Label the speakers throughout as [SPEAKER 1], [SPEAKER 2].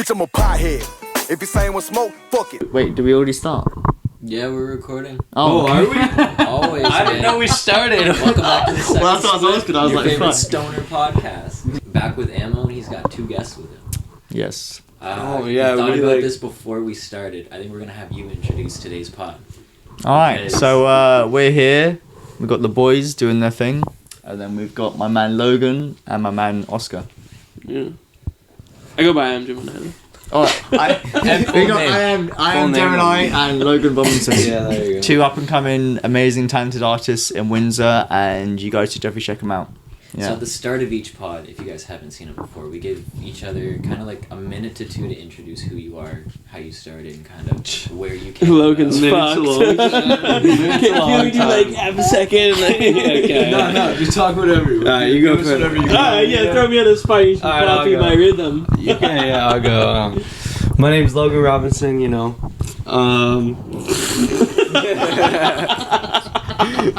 [SPEAKER 1] Bitch, I'm a pothead. If you saying with smoke, fuck it.
[SPEAKER 2] Wait, did we already start?
[SPEAKER 3] Yeah, we're recording.
[SPEAKER 2] Oh,
[SPEAKER 4] are we?
[SPEAKER 3] Always.
[SPEAKER 4] I didn't know we started.
[SPEAKER 3] Welcome back to the second
[SPEAKER 2] Well, that's what I was asking. I was
[SPEAKER 3] your
[SPEAKER 2] like,
[SPEAKER 3] favorite
[SPEAKER 2] fuck.
[SPEAKER 3] stoner podcast. Back with Ammo, and he's got 2 guests with him.
[SPEAKER 2] Yes.
[SPEAKER 4] Oh, yeah,
[SPEAKER 3] We thought
[SPEAKER 4] we
[SPEAKER 3] about
[SPEAKER 4] like-
[SPEAKER 3] this before we started. I think we're gonna have you introduce today's pod.
[SPEAKER 2] Alright,
[SPEAKER 3] Yes.
[SPEAKER 2] so we're here. We've got the boys doing their thing. And then we've got my man Logan and my man Oscar.
[SPEAKER 5] Yeah. I go by IAmGemini.
[SPEAKER 2] Alright, we got IAmGemini and Logan Robinson.
[SPEAKER 4] Yeah, there you go.
[SPEAKER 2] 2 up and coming, amazing, talented artists in Windsor, and you guys should definitely check them out.
[SPEAKER 3] So
[SPEAKER 2] Yeah.
[SPEAKER 3] at the start of each pod, if you guys haven't seen it before, we give each other kind of like a minute to 2 to introduce who you are, how you started, and kind of where you came
[SPEAKER 5] Logan's
[SPEAKER 3] about.
[SPEAKER 5] fucked. Can we do like half a second? Okay.
[SPEAKER 4] No, just talk whatever.
[SPEAKER 5] Alright, you go
[SPEAKER 4] Give us
[SPEAKER 5] first.
[SPEAKER 4] whatever you
[SPEAKER 5] Yeah, throw me on the spot. You should
[SPEAKER 4] Alright, I'll
[SPEAKER 5] copy
[SPEAKER 4] go.
[SPEAKER 5] my rhythm.
[SPEAKER 4] Yeah, I'll go. My name's Logan Robinson, you know.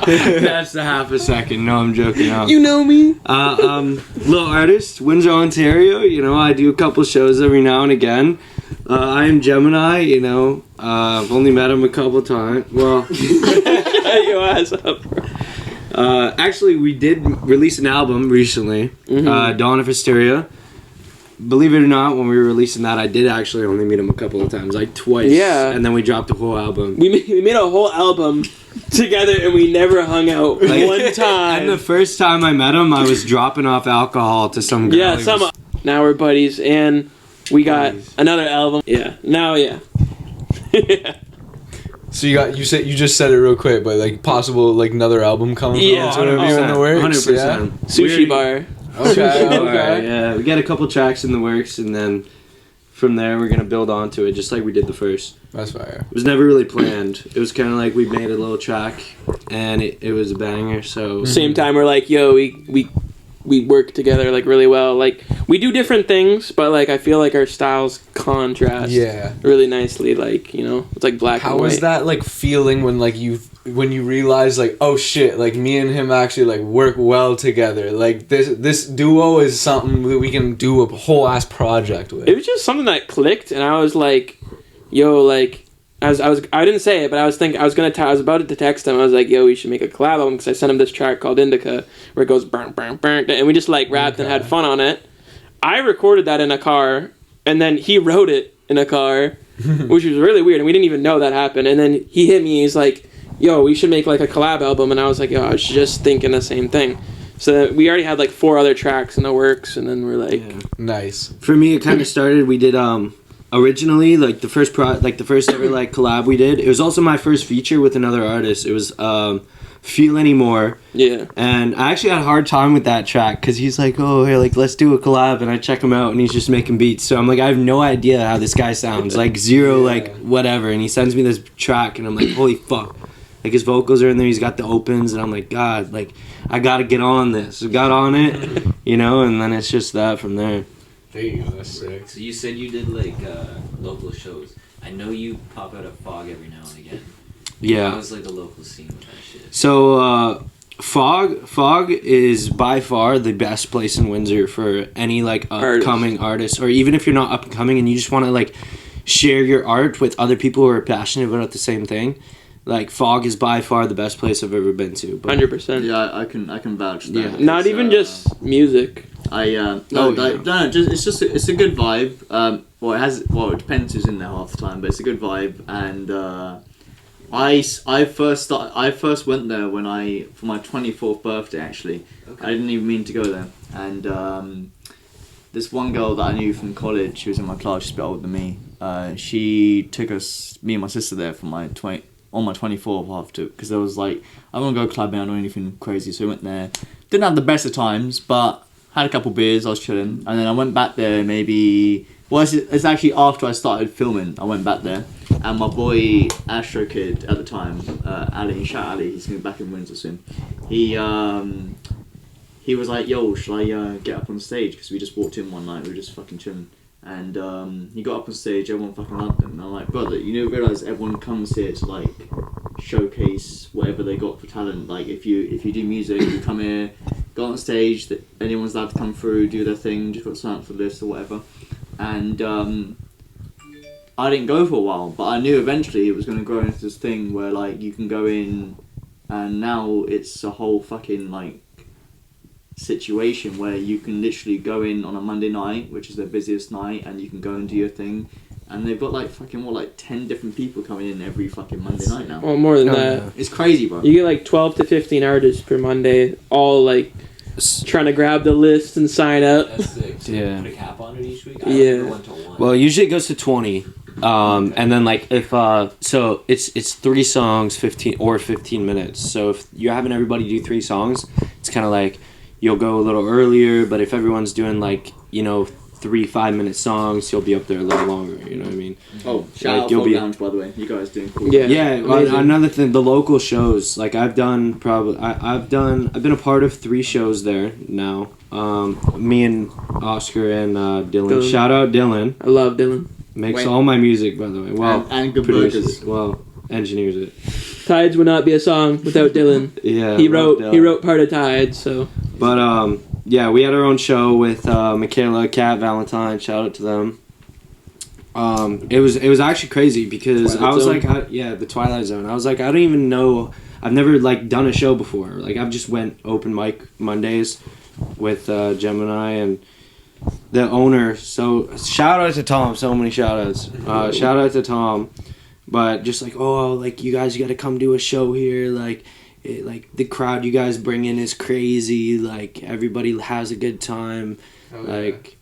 [SPEAKER 4] That's a half a second. No, I'm joking.
[SPEAKER 5] You know me.
[SPEAKER 4] Little artist, Windsor, Ontario. You know, I do a couple shows every now and again. IAmGemini, you know. I've only met him a couple times. Well,
[SPEAKER 5] Shut your ass up.
[SPEAKER 4] actually, we did release an album recently, Dawn of Hysteria. Believe it or not, when we were releasing that, I did actually only meet him a couple of times, like twice.
[SPEAKER 5] Yeah.
[SPEAKER 4] And then we dropped the whole album.
[SPEAKER 5] We made a whole album together and we never hung out one time.
[SPEAKER 4] And the first time I met him, I was dropping off alcohol to some girl.
[SPEAKER 5] Yeah,
[SPEAKER 4] He
[SPEAKER 5] some.
[SPEAKER 4] was-
[SPEAKER 5] Now we're buddies, and we got
[SPEAKER 4] Buddies.
[SPEAKER 5] another album. Yeah. Now, yeah.
[SPEAKER 6] So you just said it real quick, but like possible like another album coming
[SPEAKER 5] Yeah,
[SPEAKER 6] from one of you in the works.
[SPEAKER 4] 100%.
[SPEAKER 5] Sushi bar.
[SPEAKER 6] Okay.
[SPEAKER 4] Okay. Yeah, we got a couple tracks in the works, and then from there we're gonna build onto it, just like we did the first.
[SPEAKER 6] That's fire.
[SPEAKER 4] It was never really planned. It was kind of like we made a little track, and it was a banger. So
[SPEAKER 5] Same time, we're like, yo, we work together like really well. Like we do different things, but like I feel like our styles contrast
[SPEAKER 6] Yeah.
[SPEAKER 5] really nicely. Like, you know, it's like black
[SPEAKER 6] How
[SPEAKER 5] and white.
[SPEAKER 6] was that like feeling when you realize like, oh shit, like me and him actually like work well together. Like this duo is something that we can do a whole ass project with.
[SPEAKER 5] It was just something that clicked, and I was like, yo, like. I didn't say it, but I was about to text him. I was like, yo, we should make a collab album, because I sent him this track called Indica where it goes burn, burn, burn, and we just like rapped and had fun on it. I recorded that in a car, and then he wrote it in a car, which was really weird, and we didn't even know that happened. And then he hit me, he's like, yo, we should make like a collab album, and I was like, yo, I was just thinking the same thing. So we already had like 4 other tracks in the works, and then we're like,
[SPEAKER 6] Nice.
[SPEAKER 4] for me, it kind of started. We did originally like the first ever like collab we did. It was also my first feature with another artist. It was Feel Anymore.
[SPEAKER 5] yeah.
[SPEAKER 4] And I actually had a hard time with that track because he's like, oh, here, like, let's do a collab. And I check him out, and he's just making beats. So I'm like, I have no idea how this guy sounds. Like, zero, like, whatever. And he sends me this track, and I'm like, holy fuck. Like, his vocals are in there. He's got the opens. And I'm like, God, like, I got to get on this. I got on it, you know? And then it's just that from there.
[SPEAKER 6] There you go. That's sick.
[SPEAKER 3] So you said you did like local shows. I know you pop out of Fog every now and again.
[SPEAKER 4] Yeah.
[SPEAKER 3] How was like the local scene with that shit?
[SPEAKER 4] So, Fog is by far the best place in Windsor for any like upcoming artist, or even if you're not up and coming and you just want to like share your art with other people who are passionate about the same thing. Like, Fog is by far the best place I've ever been to. But
[SPEAKER 5] 100%.
[SPEAKER 2] Yeah, I can vouch for that.
[SPEAKER 4] Yeah.
[SPEAKER 5] Not
[SPEAKER 2] It's,
[SPEAKER 5] even just music.
[SPEAKER 2] It's a good vibe. It depends who's in there half the time, but it's a good vibe. And I first went there for my 24th birthday actually.
[SPEAKER 3] Okay.
[SPEAKER 2] I didn't even mean to go there. And this one girl that I knew from college, she was in my class, she's a bit older than me. She took me and my sister there for my 24th after, because there was like, I don't want to go clubbing, I don't want anything crazy, so we went there. Didn't have the best of times, but had a couple beers, I was chilling, and then I went back there it's actually after I started filming, I went back there, and my boy Astro Kid at the time, Ali, shout out Ali, he's going to be back in Windsor soon, he was like, yo, shall I get up on stage, because we just walked in one night, we were just fucking chilling, and he got up on stage, everyone fucking loved him, and I'm like, brother, you don't realise everyone comes here to like showcase whatever they got for talent. Like if you do music, you come here, go on stage, that anyone's allowed to come through, do their thing, just got something for the list or whatever. and I didn't go for a while, but I knew eventually it was going to grow into this thing where like you can go in, and now it's a whole fucking like situation where you can literally go in on a Monday night, which is their busiest night, and you can go and do your thing. And they've got like fucking 10 different people coming in every fucking Monday night now.
[SPEAKER 5] Well, more than that.
[SPEAKER 4] Yeah.
[SPEAKER 2] It's crazy, bro.
[SPEAKER 5] You get like 12 to 15 artists per Monday, all like trying to grab the list and sign up.
[SPEAKER 3] That's sick. So
[SPEAKER 4] Yeah.
[SPEAKER 3] put a cap on it each week?
[SPEAKER 5] Yeah.
[SPEAKER 3] I went to one.
[SPEAKER 4] Well, usually it goes to 20. And then like if so it's 3 songs 15 minutes. So if you're having everybody do 3 songs, it's kind of like you'll go a little earlier, but if everyone's doing like, 3 5-minute songs, you'll be up there a little longer, you know what I mean?
[SPEAKER 2] Oh, shout out
[SPEAKER 4] you'll
[SPEAKER 2] Fog
[SPEAKER 4] be-
[SPEAKER 2] Lounge, by the way. You guys doing cool.
[SPEAKER 5] Yeah.
[SPEAKER 4] Yeah, well,
[SPEAKER 5] amazing.
[SPEAKER 4] another thing, the local shows, like I've been a part of 3 shows there now. Me and Oscar and Dylan.
[SPEAKER 5] Dylan.
[SPEAKER 4] Shout out Dylan.
[SPEAKER 5] I love Dylan.
[SPEAKER 4] Makes
[SPEAKER 2] Wait.
[SPEAKER 4] all my music, by the way. Well,
[SPEAKER 2] and good
[SPEAKER 4] produces,
[SPEAKER 2] burgers.
[SPEAKER 4] well, engineers it.
[SPEAKER 5] Tides would not be a song without Dylan.
[SPEAKER 4] Yeah.
[SPEAKER 5] He
[SPEAKER 4] love
[SPEAKER 5] wrote
[SPEAKER 4] Dylan.
[SPEAKER 5] part of Tides, so
[SPEAKER 4] But yeah, we had our own show with Michaela, Kat, Valentine. Shout out to them. It was actually crazy because
[SPEAKER 5] Twilight
[SPEAKER 4] I was
[SPEAKER 5] Zone?
[SPEAKER 4] like, the Twilight Zone. I was like, I don't even know. I've never like done a show before. Like I've just went open mic Mondays with Gemini and the owner. So shout out to Tom. So many shout outs. Shout out to Tom. But just like, oh, like you guys got to come do a show here. Like the crowd you guys bring in is crazy. Like everybody has a good time.
[SPEAKER 6] Oh,
[SPEAKER 4] Like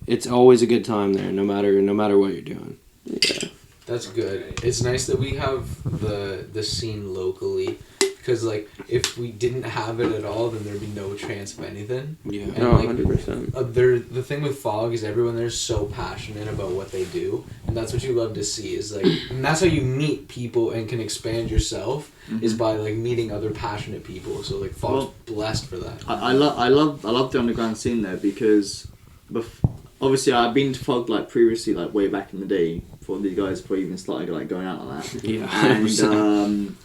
[SPEAKER 4] it's always a good time there, no matter what you're doing.
[SPEAKER 5] yeah.
[SPEAKER 6] That's good. It's nice that we have the scene locally, because like if we didn't have it at all, then there'd be no chance of anything.
[SPEAKER 4] Yeah.
[SPEAKER 6] And,
[SPEAKER 5] No,
[SPEAKER 6] like,
[SPEAKER 5] 100%.
[SPEAKER 6] The thing with Fog is everyone there's so passionate about what they do, and that's what you love to see. Is like, and that's how you meet people and can expand yourself, is by like meeting other passionate people. So like Fog's blessed for that.
[SPEAKER 2] I love the underground scene there because obviously I've been to Fog like previously, like way back in the day before these guys probably even started like going out like that.
[SPEAKER 4] Yeah.
[SPEAKER 2] And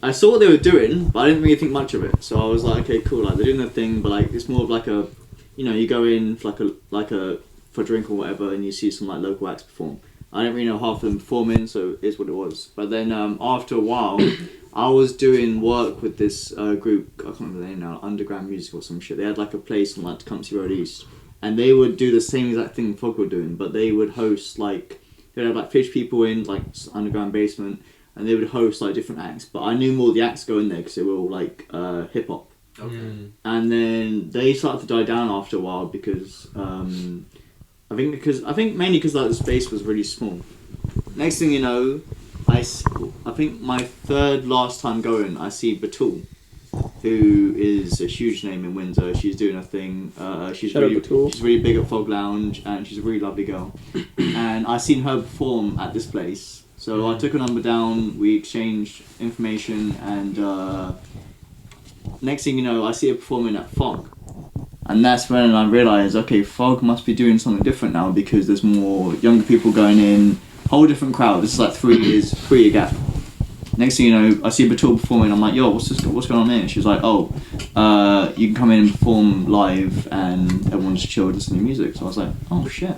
[SPEAKER 2] I saw what they were doing, but I didn't really think much of it. So I was like, okay, cool, like they're doing their thing, but like it's more of like a, you go in for for a drink or whatever, and you see some like local acts perform. I didn't really know half of them performing, so it's what it was. But then after a while, I was doing work with this group, I can't remember the name now, Underground Music or some shit. They had like a place on like Tecumseh Road East, and they would do the same exact thing Fog were doing, but they would host like, they'd have like 50 people in like underground basement, and they would host like different acts. But I knew more of the acts going there because they were all like hip hop.
[SPEAKER 6] Okay.
[SPEAKER 2] And then they started to die down after a while because I think mainly because like the space was really small. Next thing you know, I think my third last time going, I see Batul, who is a huge name in Windsor. She's doing her thing. She's
[SPEAKER 5] Shout out
[SPEAKER 2] really
[SPEAKER 5] Batul.
[SPEAKER 2] she's really big at Fog Lounge, and she's a really lovely girl. And I seen her perform at this place, so I took her number down. We exchanged information, and next thing you know, I see her performing at Fog. And that's when I realised, okay, Fog must be doing something different now because there's more younger people going in, whole different crowd. This is like 3 year gap. Next thing you know, I see Batul performing. I'm like, yo, what's going on here? She's like, oh, you can come in and perform live, and everyone just chill, listening to music. So I was like, oh shit.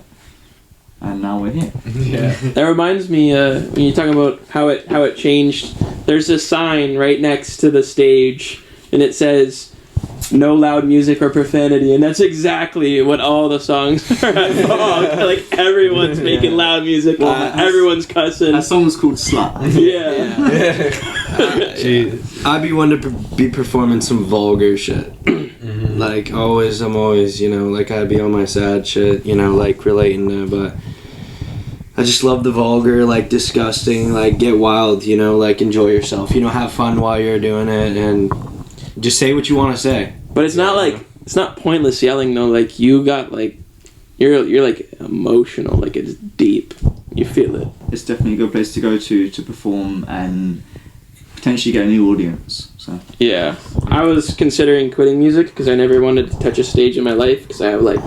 [SPEAKER 2] And now we're here.
[SPEAKER 6] Yeah.
[SPEAKER 5] That reminds me when you're talking about how it changed. There's a sign right next to the stage, and it says, "No loud music or profanity," and that's exactly what all the songs are at Fog. Like everyone's making loud music, everyone's cussing.
[SPEAKER 2] That song's called Slut.
[SPEAKER 5] Yeah.
[SPEAKER 4] I'd be one to be performing some vulgar shit. Like I'm always, like I'd be on my sad shit, like relating to, but I just love the vulgar, like disgusting, like get wild, like enjoy yourself, have fun while you're doing it, and just say what you want to say.
[SPEAKER 5] But it's not like it's not pointless yelling though. Like you got like you're like emotional. Like it's deep. You feel it.
[SPEAKER 2] It's definitely a good place to go to perform and potentially get a new audience. So
[SPEAKER 5] Yeah, I was considering quitting music because I never wanted to touch a stage in my life because I have like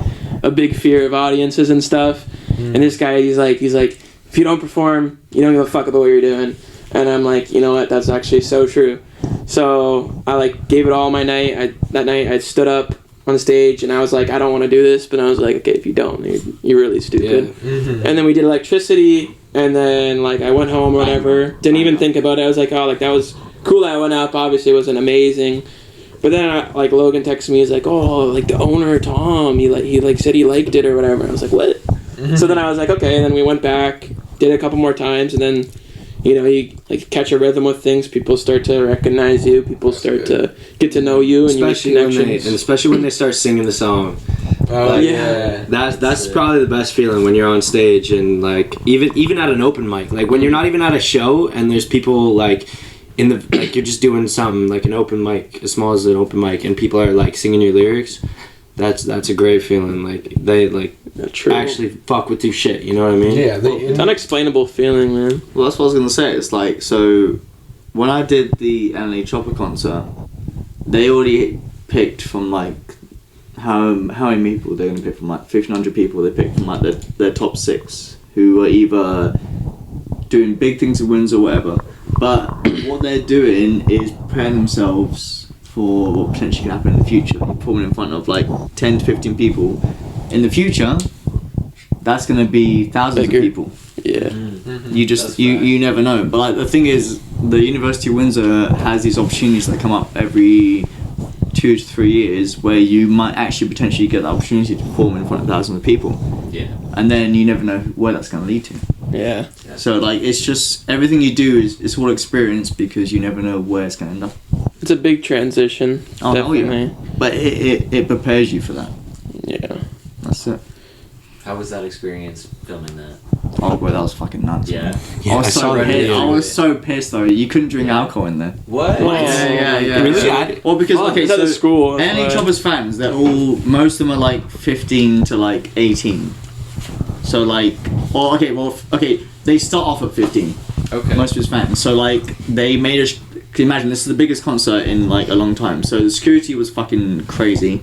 [SPEAKER 5] a big fear of audiences and stuff. And this guy, he's like, if you don't perform, you don't give a fuck about what you're doing. And I'm like, you know what? That's actually so true. So I like gave it all my night. That night I stood up on stage, and I was like, I don't want to do this, but I was like, okay, if you don't, you're really stupid. And then we did electricity, and then like I went home or whatever. Didn't even think about it. I was like, oh, like that was cool that I went up. Obviously, it wasn't amazing. But then like Logan texted me, he's like, oh, like the owner Tom, he said he liked it or whatever. And I was like, what? So then I was like, okay. And then we went back, did it a couple more times, and then, you know, you like catch a rhythm with things. People start to recognize you. People start to get to know you, and
[SPEAKER 4] especially
[SPEAKER 5] you make connections.
[SPEAKER 4] especially when they start singing the song.
[SPEAKER 6] Oh
[SPEAKER 4] Like,
[SPEAKER 6] yeah.
[SPEAKER 4] That's probably the best feeling when you're on stage, and like even at an open mic, like when you're not even at a show and there's people like in the like you're just doing something like an open mic, as small as an open mic, and people are like singing your lyrics. That's a great feeling. Like they like actually fuck with your shit. You know what I mean?
[SPEAKER 6] Yeah.
[SPEAKER 5] It's unexplainable feeling, man.
[SPEAKER 2] Well, that's what I was gonna say. It's like, so when I did the NLE Chopper concert, they already picked from like how many people they're gonna pick from, like 1,500 people. They picked from like their top 6 who are either doing big things in Windsor or whatever. But what they're doing is preparing themselves for what potentially can happen in the future. Performing in front of like 10 to 15 people in the future, that's going to be thousands
[SPEAKER 5] Bigger.
[SPEAKER 2] of people.
[SPEAKER 5] Yeah.
[SPEAKER 2] You just you never know. But like the thing is, the University of Windsor has these opportunities that come up every 2 to 3 years where you might actually potentially get the opportunity to perform in front of thousands of people.
[SPEAKER 3] Yeah.
[SPEAKER 2] And then you never know where that's going to lead to.
[SPEAKER 5] Yeah.
[SPEAKER 2] So like it's just everything you do is it's all experience, because you never know where it's going to end up.
[SPEAKER 5] It's a big transition.
[SPEAKER 2] Oh,
[SPEAKER 5] definitely.
[SPEAKER 2] yeah. But it prepares you for that.
[SPEAKER 5] Yeah.
[SPEAKER 2] That's it.
[SPEAKER 3] How was that experience filming that?
[SPEAKER 2] Oh, boy, that was fucking nuts.
[SPEAKER 3] Yeah.
[SPEAKER 2] Man.
[SPEAKER 4] Yeah,
[SPEAKER 2] I was
[SPEAKER 4] I
[SPEAKER 2] so
[SPEAKER 4] saw that
[SPEAKER 2] pissed.
[SPEAKER 4] video.
[SPEAKER 2] I was so pissed though. You couldn't drink alcohol in there.
[SPEAKER 3] What?
[SPEAKER 5] Oh.
[SPEAKER 2] Yeah.
[SPEAKER 5] Really?
[SPEAKER 2] So, well, because okay,
[SPEAKER 5] it's at
[SPEAKER 2] so
[SPEAKER 5] the school. that's
[SPEAKER 2] NLE
[SPEAKER 5] why.
[SPEAKER 2] Choppers fans, most of them are like 15 to like 18. So like, okay, they start off at 15.
[SPEAKER 3] Okay.
[SPEAKER 2] Most of his fans. So like, they made us. Can you imagine, this is the biggest concert in like a long time. So the security was fucking crazy.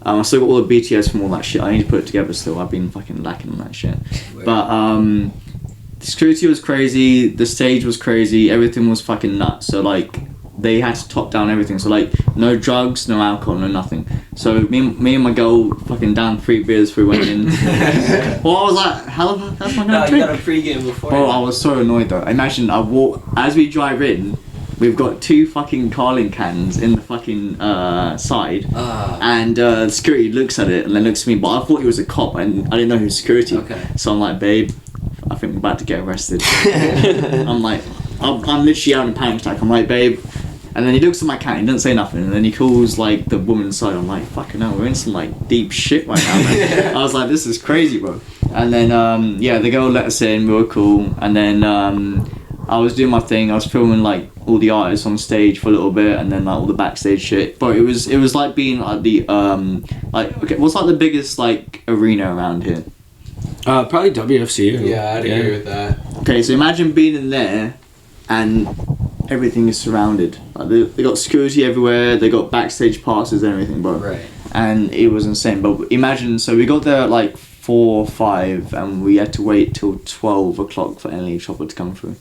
[SPEAKER 2] I still got all the BTS from all that shit. I need to put it together still. I've been fucking lacking on that shit. But the security was crazy. The stage was crazy. Everything was fucking nuts. So like, they had to top down everything. So like, no drugs, no alcohol, no nothing. So me and my girl fucking down 3 beers before we went in. Well, I was like, how the fuck am I gonna drink?
[SPEAKER 3] You got a pregame before.
[SPEAKER 2] Bro, I was so annoyed though. Imagine I walk as we drive in. We've got 2 fucking Carling cans in the fucking side, and security looks at it and then looks at me. But I thought he was a cop, and I didn't know he was security.
[SPEAKER 3] Okay.
[SPEAKER 2] So I'm like, babe, I think we're about to get arrested. I'm like, I'm literally out in a panic attack. I'm like, babe. And then he looks at my can, he doesn't say nothing, and then he calls like the woman's side. I'm like, fucking hell, we're in some like deep shit right now, man. I was like, this is crazy, bro. And then the girl let us in, we were cool, and then I was doing my thing. I was filming like all the artists on stage for a little bit, and then like all the backstage shit. But it was like being like the what's like the biggest like arena around here?
[SPEAKER 4] Probably WFCU.
[SPEAKER 6] Yeah, I'd agree with that.
[SPEAKER 2] Okay, so imagine being in there, and everything is surrounded. Like they got security everywhere. They got backstage passes and everything, bro.
[SPEAKER 3] Right.
[SPEAKER 2] And it was insane. But imagine, so we got there at like 4 or 5, and we had to wait till 12 o'clock for NLE Chopper to come through.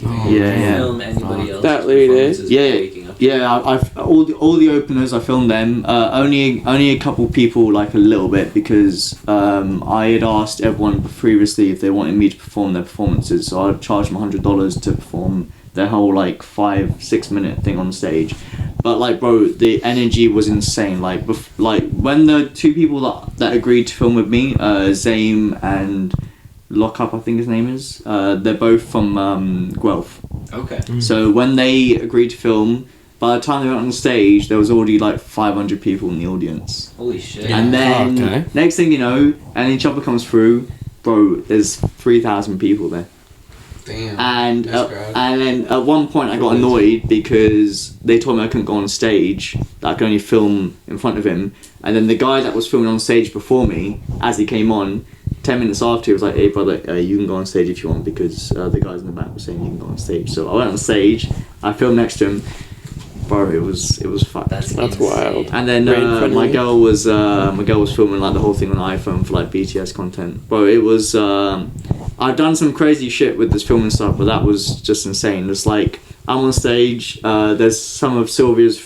[SPEAKER 4] Oh,
[SPEAKER 2] Yeah.
[SPEAKER 3] Film anybody else?
[SPEAKER 5] That late, eh?
[SPEAKER 2] Yeah, yeah. I've all the openers. I filmed them. Only a couple people, like a little bit, because I had asked everyone previously if they wanted me to perform their performances. So I charged them $100 to perform their whole like 5-6 minute thing on stage. But like, bro, the energy was insane. Like, when the 2 people that agreed to film with me, Zame and Lockup, I think his name is. They're both from Guelph.
[SPEAKER 3] Okay.
[SPEAKER 2] So when they agreed to film, by the time they went on stage, there was already like 500 people in the audience.
[SPEAKER 3] Holy shit.
[SPEAKER 2] And then next thing you know, NLE Chopper comes through, bro. There's 3,000 people there.
[SPEAKER 6] Damn.
[SPEAKER 2] And
[SPEAKER 6] Nice crowd.
[SPEAKER 2] and then at one point I got annoyed because they told me I couldn't go on stage, that I could only film in front of him. And then the guy that was filming on stage before me, as he came on, 10 minutes after, he was like, hey brother, you can go on stage if you want, because the guys in the back were saying you can go on stage. So I went on stage, I filmed next to him. Bro, it was fucked.
[SPEAKER 5] That's wild.
[SPEAKER 2] And then
[SPEAKER 5] Right in front of
[SPEAKER 2] my
[SPEAKER 5] you.
[SPEAKER 2] girl was filming like the whole thing on iPhone for like BTS content. Bro, it was I've done some crazy shit with this filming stuff, but that was just insane. It's like I'm on stage. There's some of Sylvia's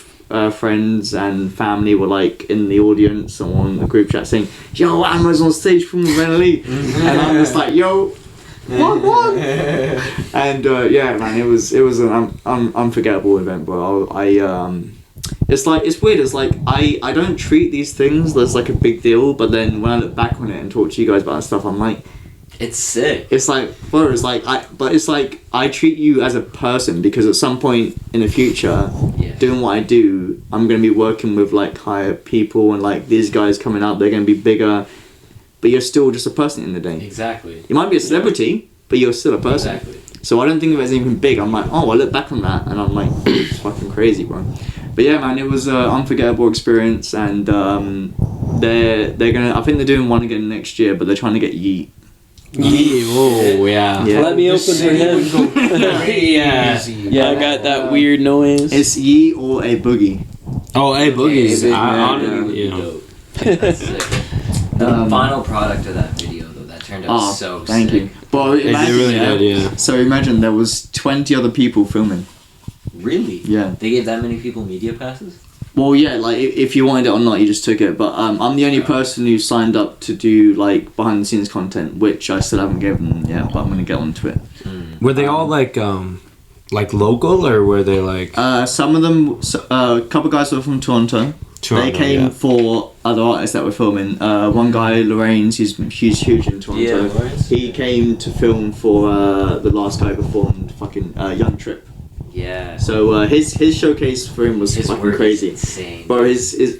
[SPEAKER 2] friends and family were like in the audience or on the group chat saying, "Yo, Ammo's on stage from Renly," and I'm just like, "Yo, what?" And yeah, man, it was an unforgettable event, bro. It's like, it's weird. It's like I don't treat these things as like a big deal, but then when I look back on it and talk to you guys about that stuff, I'm like,
[SPEAKER 3] It's sick.
[SPEAKER 2] it's like, bro, it's like I treat you as a person, because at some point in the future,
[SPEAKER 3] Yeah.
[SPEAKER 2] doing what I do, I'm gonna be working with like higher people, and like these guys coming out, they're gonna be bigger, but you're still just a person in the day.
[SPEAKER 3] Exactly.
[SPEAKER 2] You might be a celebrity, but you're still a person.
[SPEAKER 3] Exactly.
[SPEAKER 2] So I don't think of it as anything big. I'm like, oh, I look back on that and I'm like, it's fucking crazy, bro. But yeah, man, it was an unforgettable experience, and they're gonna. I think they're doing one again next year, but they're trying to get Yeet.
[SPEAKER 4] Oh yeah.
[SPEAKER 2] Yeah.
[SPEAKER 5] Let me open for him. Yeah, I got that weird noise.
[SPEAKER 2] It's Yeet or a Boogie.
[SPEAKER 4] Oh, hey, Boogie's.
[SPEAKER 3] Dope. That's sick. The final product of that video, though, that turned out so
[SPEAKER 2] thank
[SPEAKER 3] sick.
[SPEAKER 2] you. But
[SPEAKER 4] They
[SPEAKER 2] imagine,
[SPEAKER 4] really did, yeah.
[SPEAKER 2] So imagine there was 20 other people filming.
[SPEAKER 3] Really?
[SPEAKER 2] Yeah.
[SPEAKER 3] They gave that many people media passes?
[SPEAKER 2] Well, yeah, like if you wanted it or not, you just took it. But I'm the only person who signed up to do like behind the scenes content, which I still haven't given them yet, but I'm gonna get onto it.
[SPEAKER 4] Were they all like local, or were they like?
[SPEAKER 2] Some of them, a couple guys were from Toronto. They came
[SPEAKER 4] yeah.
[SPEAKER 2] for other artists that were filming. One guy, Lorraine's, he's huge in Toronto.
[SPEAKER 3] Yeah, Lawrence.
[SPEAKER 2] He came to film for the last guy who performed, fucking Young Trip.
[SPEAKER 3] Yeah.
[SPEAKER 2] So his showcase for him was
[SPEAKER 3] His
[SPEAKER 2] fucking
[SPEAKER 3] work is
[SPEAKER 2] crazy.
[SPEAKER 3] insane.
[SPEAKER 2] Bro,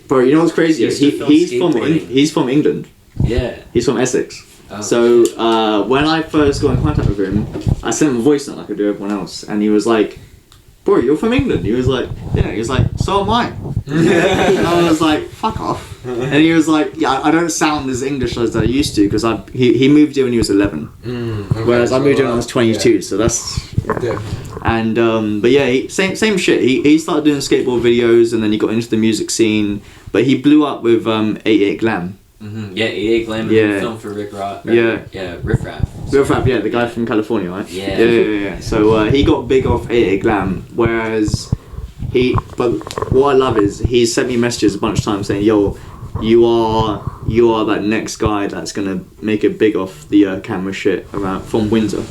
[SPEAKER 2] bro, you know what's crazy?
[SPEAKER 3] He used to film skateboarding.
[SPEAKER 2] He's from England.
[SPEAKER 3] Yeah.
[SPEAKER 2] He's from Essex.
[SPEAKER 3] Oh,
[SPEAKER 2] So when I first got in contact with him, I sent him a voice note like I do everyone else, and he was like, "Bro, you're from England?" He was like, "Yeah." He was like, "So am I." And I was like, "Fuck off." And he was like, "Yeah, I don't sound as English as I used to, because he moved here when he was 11, whereas I moved here when I was 22. So that's
[SPEAKER 6] Yeah.
[SPEAKER 2] And but yeah, same shit. He started doing skateboard videos, and then he got into the music scene. But he blew up with 88 Glam.
[SPEAKER 3] Mm-hmm. Yeah, 88 Glam
[SPEAKER 2] Yeah.
[SPEAKER 3] film for Rick Rock.
[SPEAKER 2] Yeah.
[SPEAKER 3] Yeah, Riff Raff.
[SPEAKER 2] Riff Raff, yeah, the guy from California, right?
[SPEAKER 3] Yeah.
[SPEAKER 2] Yeah. So he got big off 88 Glam, whereas but what I love is he sent me messages a bunch of times saying, "Yo, you are that next guy that's gonna make it big off the camera shit around from Windsor."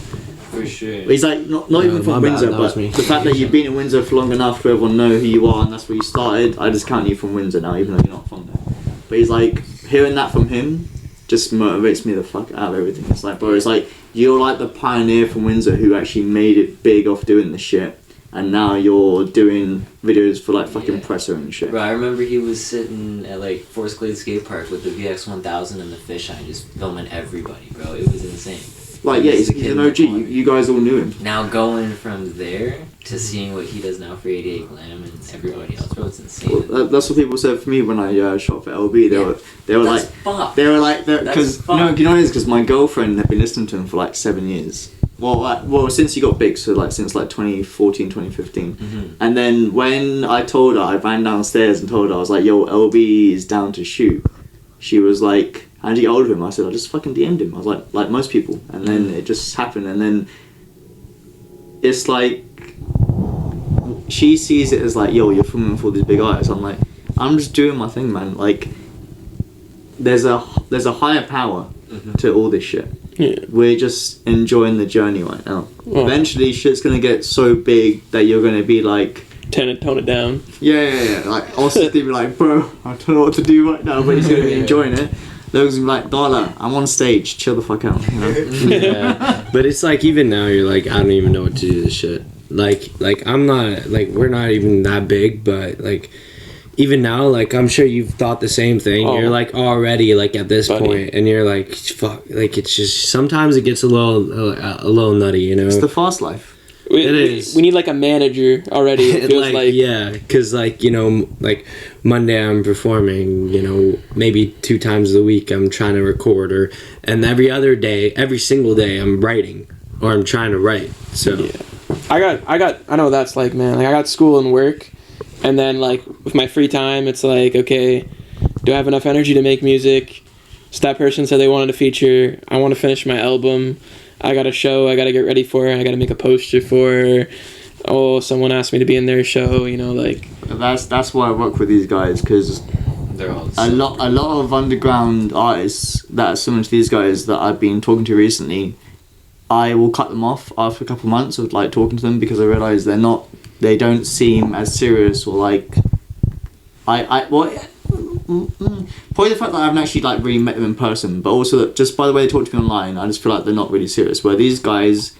[SPEAKER 3] For sure.
[SPEAKER 2] He's like, not even
[SPEAKER 4] my
[SPEAKER 2] from
[SPEAKER 4] bad,
[SPEAKER 2] Windsor,
[SPEAKER 4] that was
[SPEAKER 2] but
[SPEAKER 4] me.
[SPEAKER 2] the fact that you've been in Windsor for long enough to everyone know who you are, and that's where you started. I just count you from Windsor now, even though you're not from there. But he's like, hearing that from him just motivates me the fuck out of everything. It's like, bro, it's like, you're like the pioneer from Windsor who actually made it big off doing this shit, and now you're doing videos for like fucking Presser and shit.
[SPEAKER 3] Bro, I remember he was sitting at like Forest Glade Skate Park with the VX1000 and the fisheye, just filming everybody, bro. It was insane.
[SPEAKER 2] Like, yeah, he's
[SPEAKER 3] a kid
[SPEAKER 2] an
[SPEAKER 3] in the
[SPEAKER 2] OG.
[SPEAKER 3] corner.
[SPEAKER 2] You guys all knew him.
[SPEAKER 3] Now going from there to seeing what he does now for 88 Glam and everybody else, bro, it's insane.
[SPEAKER 2] Well, that's what people said for me when I shot for LB. They were
[SPEAKER 3] That's
[SPEAKER 2] like,
[SPEAKER 3] fucked.
[SPEAKER 2] because
[SPEAKER 3] That's
[SPEAKER 2] you know
[SPEAKER 3] fucked.
[SPEAKER 2] what it is, because my girlfriend had been listening to him for like 7 years. Well, since he got big, so like since like 2014, 2015.
[SPEAKER 3] Mm-hmm.
[SPEAKER 2] And then when I told her, I ran downstairs and told her, I was like, "Yo, LB is down to shoot." She was like, "How'd you get hold of him?" I said, "I just fucking DM'd him." I was like most people, and then it just happened, and then it's like she sees it as like, "Yo, you're filming for these big artists." I'm like, I'm just doing my thing, man. Like, there's a higher power to all this shit.
[SPEAKER 5] Yeah.
[SPEAKER 2] We're just enjoying the journey right now.
[SPEAKER 5] Oh.
[SPEAKER 2] Eventually, shit's gonna get so big that you're gonna be like,
[SPEAKER 5] Tone it down.
[SPEAKER 2] yeah. Like, Austin's gonna be like, "Bro, I don't know what to do right now," but he's gonna be enjoying it. Logan's gonna be like, "Darla, I'm on stage. Chill the fuck out." You know?
[SPEAKER 4] Yeah. But it's like, even now you're like, I don't even know what to do with this shit. Like I'm not, like, we're not even that big, but like even now, like, I'm sure you've thought the same thing.
[SPEAKER 5] Oh.
[SPEAKER 4] You're like already like at this
[SPEAKER 5] Buddy.
[SPEAKER 4] point, and you're like, fuck, like, it's just sometimes it gets a little nutty, you know.
[SPEAKER 2] It's the fast life.
[SPEAKER 4] It is.
[SPEAKER 5] We need like a manager already. It feels like
[SPEAKER 4] yeah, because like, you know, like Monday I'm performing, you know, maybe 2 times a week I'm trying to record, and every single day I'm writing or I'm trying to write. So
[SPEAKER 5] Yeah. I know what that's like, man. Like, I got school and work, and then like with my free time, it's like, okay, do I have enough energy to make music? So that person said they wanted a feature. I want to finish my album. I got a show I got to get ready for. I got to make a poster for. oh, someone asked me to be in their show, you know, like.
[SPEAKER 2] That's why I work with these guys, because
[SPEAKER 3] They're all
[SPEAKER 2] a lot of underground artists that are similar to these guys that I've been talking to recently, I will cut them off after a couple of months of like talking to them, because I realise they don't seem as serious, or like probably the fact that I haven't actually like really met them in person, but also that just by the way they talk to me online, I just feel like they're not really serious. Where these guys,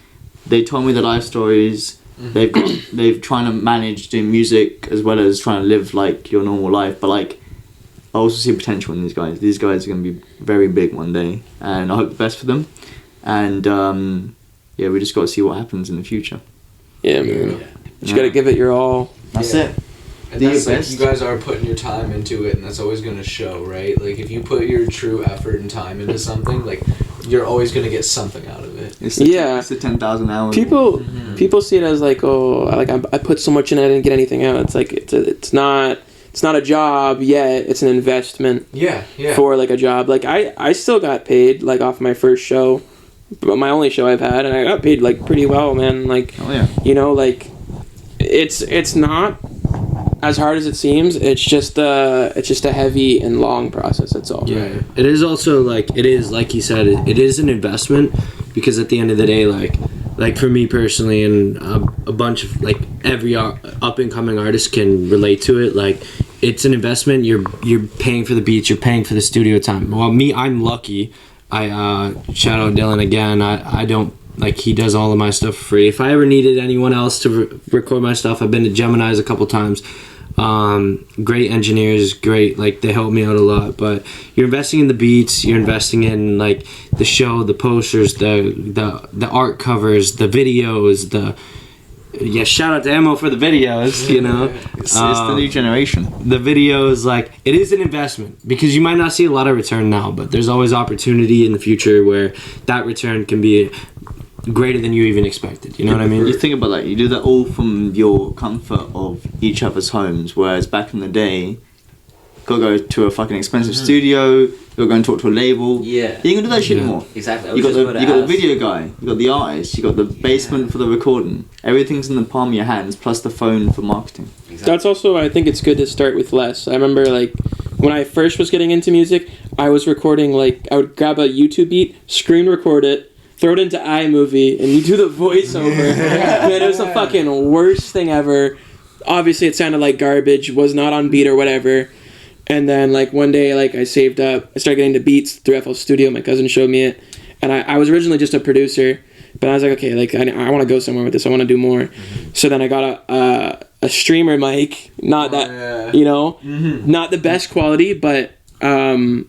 [SPEAKER 2] they told me their life stories. They've trying to manage doing music as well as trying to live like your normal life, but like I also see potential in these guys. These guys are going to be very big one day, and I hope the best for them. And yeah, we just got to see what happens in the future.
[SPEAKER 5] Yeah, man. You got to give it your all.
[SPEAKER 2] That's it.
[SPEAKER 6] And that's like, you guys are putting your time into it, and that's always going to show, right? Like, if you put your true effort and time into something, like, you're always going to get something out of it.
[SPEAKER 2] It's the 10,000 hours.
[SPEAKER 5] People see it as like, oh, like I put so much in, I didn't get anything out. It's like it's not a job yet. It's an investment.
[SPEAKER 6] Yeah.
[SPEAKER 5] For like a job. Like I still got paid like off my first show, but my only show I've had, and I got paid like pretty well, man. Like,
[SPEAKER 2] oh yeah,
[SPEAKER 5] you know, like it's not as hard as it seems. It's just a heavy and long process. That's all.
[SPEAKER 4] Yeah, it is also like he said, it is an investment, because at the end of the day, like for me personally, and a bunch of like every up and coming artist can relate to it. Like, it's an investment. You're paying for the beats. You're paying for the studio time. Well, I'm lucky. I shout out Dylan again. I don't. Like, he does all of my stuff for free. If I ever needed anyone else to record my stuff, I've been to Gemini's a couple times. Great engineers, great, like, they help me out a lot. But you're investing in the beats, you're investing in like the show, the posters, the art covers, the videos, shout out to Amo for the videos, you know.
[SPEAKER 2] It's the new generation.
[SPEAKER 4] The videos, like, it is an investment, because you might not see a lot of return now, but there's always opportunity in the future where that return can be greater than you even expected. You know what I mean?
[SPEAKER 2] You think about that. You do that all from your comfort of each other's homes. Whereas back in the day, gotta go to a fucking expensive studio. You gotta go and talk to a label.
[SPEAKER 3] Yeah.
[SPEAKER 2] You ain't gonna do that shit anymore.
[SPEAKER 3] Exactly.
[SPEAKER 2] You got the video guy. You got the artist. You got the basement for the recording. Everything's in the palm of your hands, plus the phone for marketing.
[SPEAKER 3] Exactly.
[SPEAKER 5] That's also, I think it's good to start with less. I remember, like, when I first was getting into music, I was recording, like, I would grab a YouTube beat, screen record it, throw it into iMovie, and you do the voiceover. Man, it was the fucking worst thing ever. Obviously, it sounded like garbage, was not on beat or whatever. And then, like, one day, like, I saved up. I started getting into beats through FL Studio. My cousin showed me it. And I was originally just a producer. But I was like, okay, like, I want to go somewhere with this. I want to do more. So then I got a streamer mic. Not that, you know, not the best quality, but I'm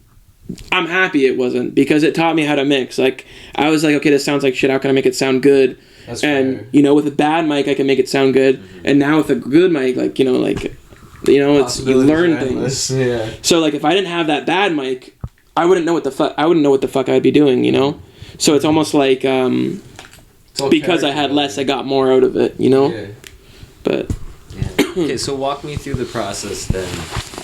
[SPEAKER 5] happy it wasn't, because it taught me how to mix. Like, I was like, okay, this sounds like shit. How can I make it sound good?
[SPEAKER 6] That's
[SPEAKER 5] and
[SPEAKER 6] fair.
[SPEAKER 5] you know, with a bad mic, I can make it sound good. And now with a good mic, like, you know, it's, you learn things.
[SPEAKER 6] Yeah.
[SPEAKER 5] So like, if I didn't have that bad mic, I wouldn't know what the fuck I'd be doing, you know. So it's almost like because I had less, I got more out of it, you know.
[SPEAKER 6] Yeah.
[SPEAKER 5] But
[SPEAKER 3] Okay, so walk me through the process then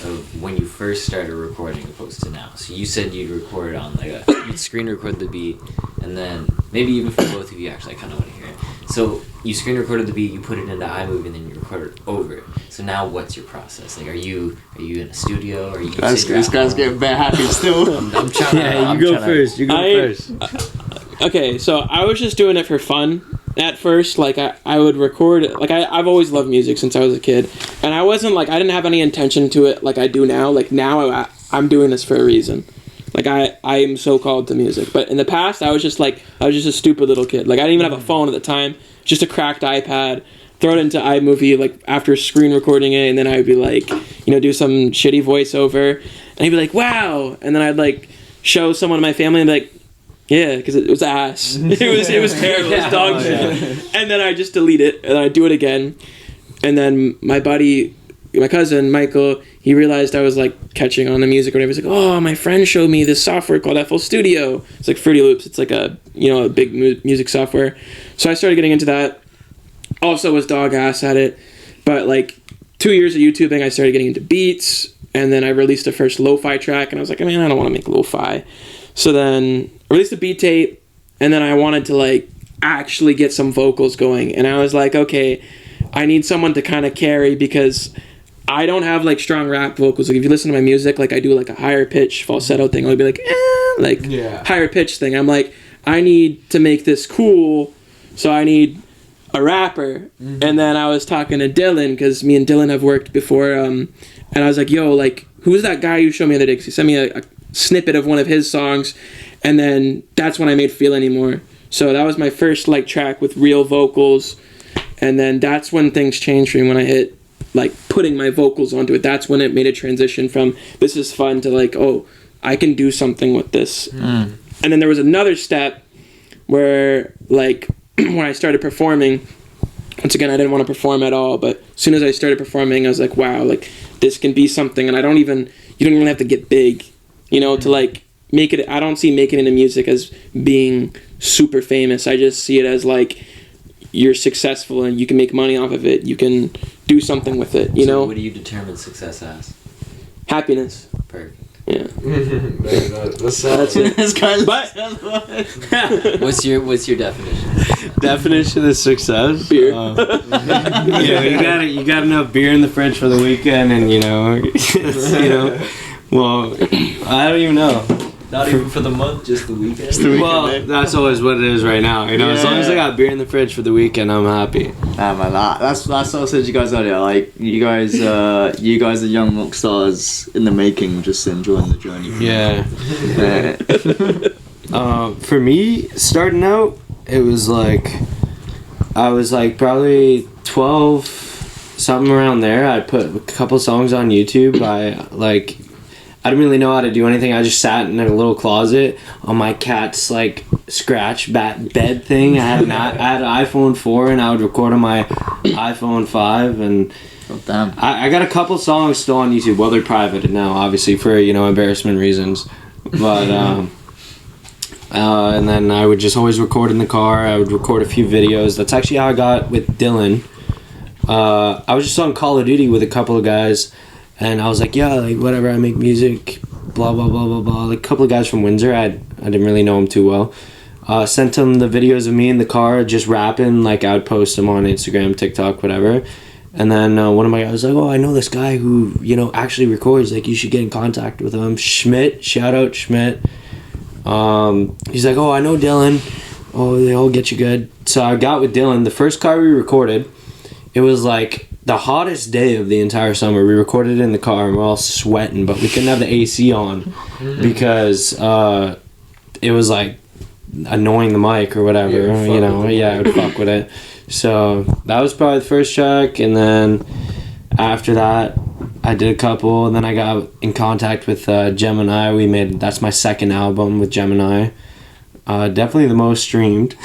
[SPEAKER 3] of when you first started recording opposed to now. So you said you'd record on you'd screen record the beat, and then maybe even for both of you, actually, I kind of want to hear it. So you screen recorded the beat, you put it into iMovie, and then you recorded over it. So now what's your process? Like, are you in a studio? Or are you?
[SPEAKER 2] This guy's getting bare happy still.
[SPEAKER 3] I'm trying.
[SPEAKER 4] Yeah, you go first.
[SPEAKER 5] Okay, so I was just doing it for fun at first. Like, I would record, like, I've always loved music since I was a kid, and I didn't have any intention to it like I do now. Like, now I'm doing this for a reason. Like, I'm so called to music. But in the past, I was just a stupid little kid. Like, I didn't even have a phone at the time, just a cracked iPad, throw it into iMovie, like, after screen recording it, and then I would be like, you know, do some shitty voiceover, and he'd be like, wow, and then I'd, like, show someone in my family and be like, yeah, because it was ass. It was terrible. It was dog shit. And then I just delete it, and I do it again. And then my buddy, my cousin, Michael, he realized I was, like, catching on the music or whatever. He's like, oh, my friend showed me this software called FL Studio. It's like Fruity Loops. It's like a big music software. So I started getting into that. Also was dog ass at it. But, like, 2 years of YouTubing, I started getting into beats. And then I released the first lo-fi track, and I was like, man, I don't want to make lo-fi. So then I released a beat tape, and then I wanted to, like, actually get some vocals going. And I was like, okay, I need someone to kind of carry, because I don't have like strong rap vocals. Like if you listen to my music, like I do like a higher pitch falsetto thing. I'll be like, higher pitch thing. I'm like, I need to make this cool, so I need a rapper. And then I was talking to Dylan, because me and Dylan have worked before, and I was like, yo, like, who's that guy you showed me the other day? 'Cause he sent me a snippet of one of his songs, and then that's when I made Feel Anymore. So that was my first like track with real vocals, and then that's when things changed for me, when I hit like putting my vocals onto it. That's when it made a transition from this is fun to like, oh, I can do something with this. And then there was another step where like when I started performing, once again, I didn't want to perform at all, but as soon as I started performing, I was like, wow, like this can be something. And you don't even have to get big, you know, to like make it. I don't see making it in music as being super famous. I just see it as like you're successful and you can make money off of it. You can do something with it, you know?
[SPEAKER 3] What do you determine success as?
[SPEAKER 5] Happiness.
[SPEAKER 3] Perfect.
[SPEAKER 5] Yeah.
[SPEAKER 6] That's it.
[SPEAKER 2] This guy's
[SPEAKER 3] What's your definition?
[SPEAKER 4] Definition of success?
[SPEAKER 5] Beer.
[SPEAKER 4] You gotta know beer in the fridge for the weekend, and you know, well, I don't even know.
[SPEAKER 3] Not even for the month, just the weekend.
[SPEAKER 4] Well, that's always what it is right now. You know, as long as I got beer in the fridge for the weekend, I'm happy.
[SPEAKER 2] Nah, man, that's what I said to you guys earlier. Like you guys are young rock stars in the making, just enjoying the journey.
[SPEAKER 4] Yeah. For me, starting out, it was like I was like probably 12, something around there. I put a couple songs on YouTube. I didn't really know how to do anything. I just sat in a little closet on my cat's like scratch bed thing. I had an iPhone 4 and I would record on my iPhone 5, and
[SPEAKER 2] damn.
[SPEAKER 4] I got a couple songs still on YouTube. Well, they're private now, obviously for embarrassment reasons. But and then I would just always record in the car. I would record a few videos. That's actually how I got with Dylan. I was just on Call of Duty with a couple of guys. And I was like, yeah, like, whatever, I make music, blah, blah, blah, blah, blah. Like, a couple of guys from Windsor, I didn't really know them too well. Sent them the videos of me in the car just rapping. Like, I would post them on Instagram, TikTok, whatever. And then one of my guys was like, oh, I know this guy who, actually records. Like, you should get in contact with him. Schmidt, shout out Schmidt. He's like, oh, I know Dylan. Oh, they'll get you good. So I got with Dylan. The first car we recorded, it was like the hottest day of the entire summer. We recorded it in the car and we're all sweating, but we couldn't have the AC on because it was like annoying the mic or whatever. It would fuck with it. So that was probably the first track, and then after that I did a couple, and then I got in contact with Gemini. That's my second album with Gemini. Definitely the most streamed.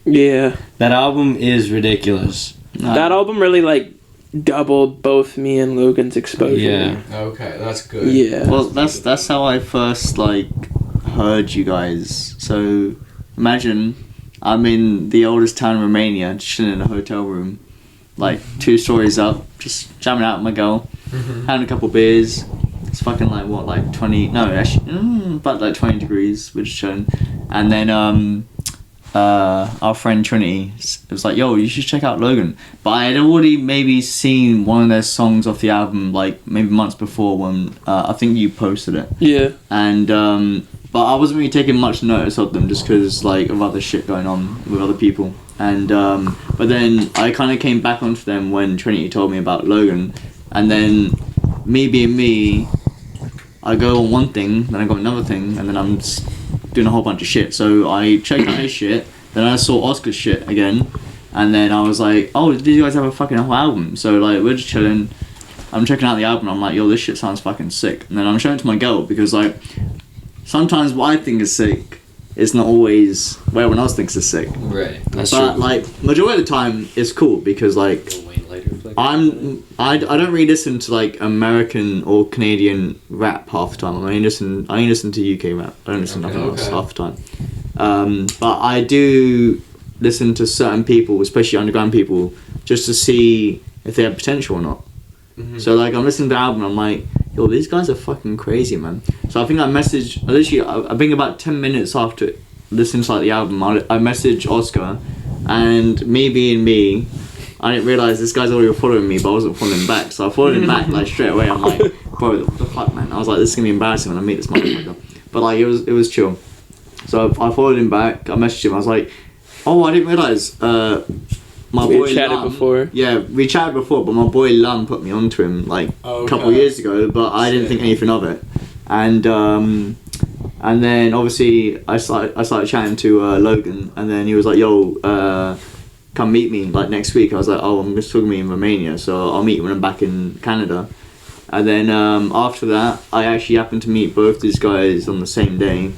[SPEAKER 5] Yeah.
[SPEAKER 4] That album is ridiculous.
[SPEAKER 5] That album really like doubled both me and Logan's exposure.
[SPEAKER 4] Yeah.
[SPEAKER 6] Okay, that's good.
[SPEAKER 5] Yeah.
[SPEAKER 2] Well, that's how I first like heard you guys. So imagine I'm in the oldest town in Romania, just chilling in a hotel room, like 2 stories up, just jamming out with my girl, having a couple beers. It's fucking like what, like 20? No, actually, about like 20 degrees. We're just chilling, and then our friend Trinity was like, yo, you should check out Logan. But I had already maybe seen one of their songs off the album like maybe months before when I think you posted it.
[SPEAKER 5] Yeah.
[SPEAKER 2] And but I wasn't really taking much notice of them just because like of other shit going on with other people. And but then I kind of came back onto them when Trinity told me about Logan, and then me being me, I go on one thing, then I go on another thing, and then I'm just doing a whole bunch of shit. So I checked out his shit, then I saw Oscar's shit again, and then I was like, oh, did you guys have a fucking whole album? So like we're just chilling, I'm checking out the album, I'm like, yo, this shit sounds fucking sick. And then I'm showing it to my girl, because like sometimes what I think is sick is not always what everyone else thinks is sick.
[SPEAKER 3] Right.
[SPEAKER 4] That's
[SPEAKER 2] But
[SPEAKER 4] true.
[SPEAKER 2] like majority of the time it's cool, because like I don't really listen to like American or Canadian rap half the time. I only listen to UK rap. I don't listen to nothing else half the time. But I do listen to certain people, especially underground people, just to see if they have potential or not. So like I'm listening to the album, I'm like, yo, these guys are fucking crazy, man. So I think I think about 10 minutes after listening to like the album, I messaged Oscar, and me being me, I didn't realize this guy's already following me, but I wasn't following him back. So I followed him back like straight away. I'm like, bro, what the fuck, man? I was like, this is gonna be embarrassing when I meet this motherfucker. But like, it was chill. So I followed him back. I messaged him. I was like, oh, I didn't realize. My boy
[SPEAKER 5] chatted
[SPEAKER 2] Lum,
[SPEAKER 5] before.
[SPEAKER 2] Yeah, we chatted before, but my boy Lum put me onto him like a couple of years ago, but I didn't think anything of it. And then obviously I started chatting to Logan, and then he was like, yo, come meet me like next week. I was like, oh, I'm just talking to me in Romania, so I'll meet you when I'm back in Canada. And then after that, I actually happened to meet both these guys on the same day.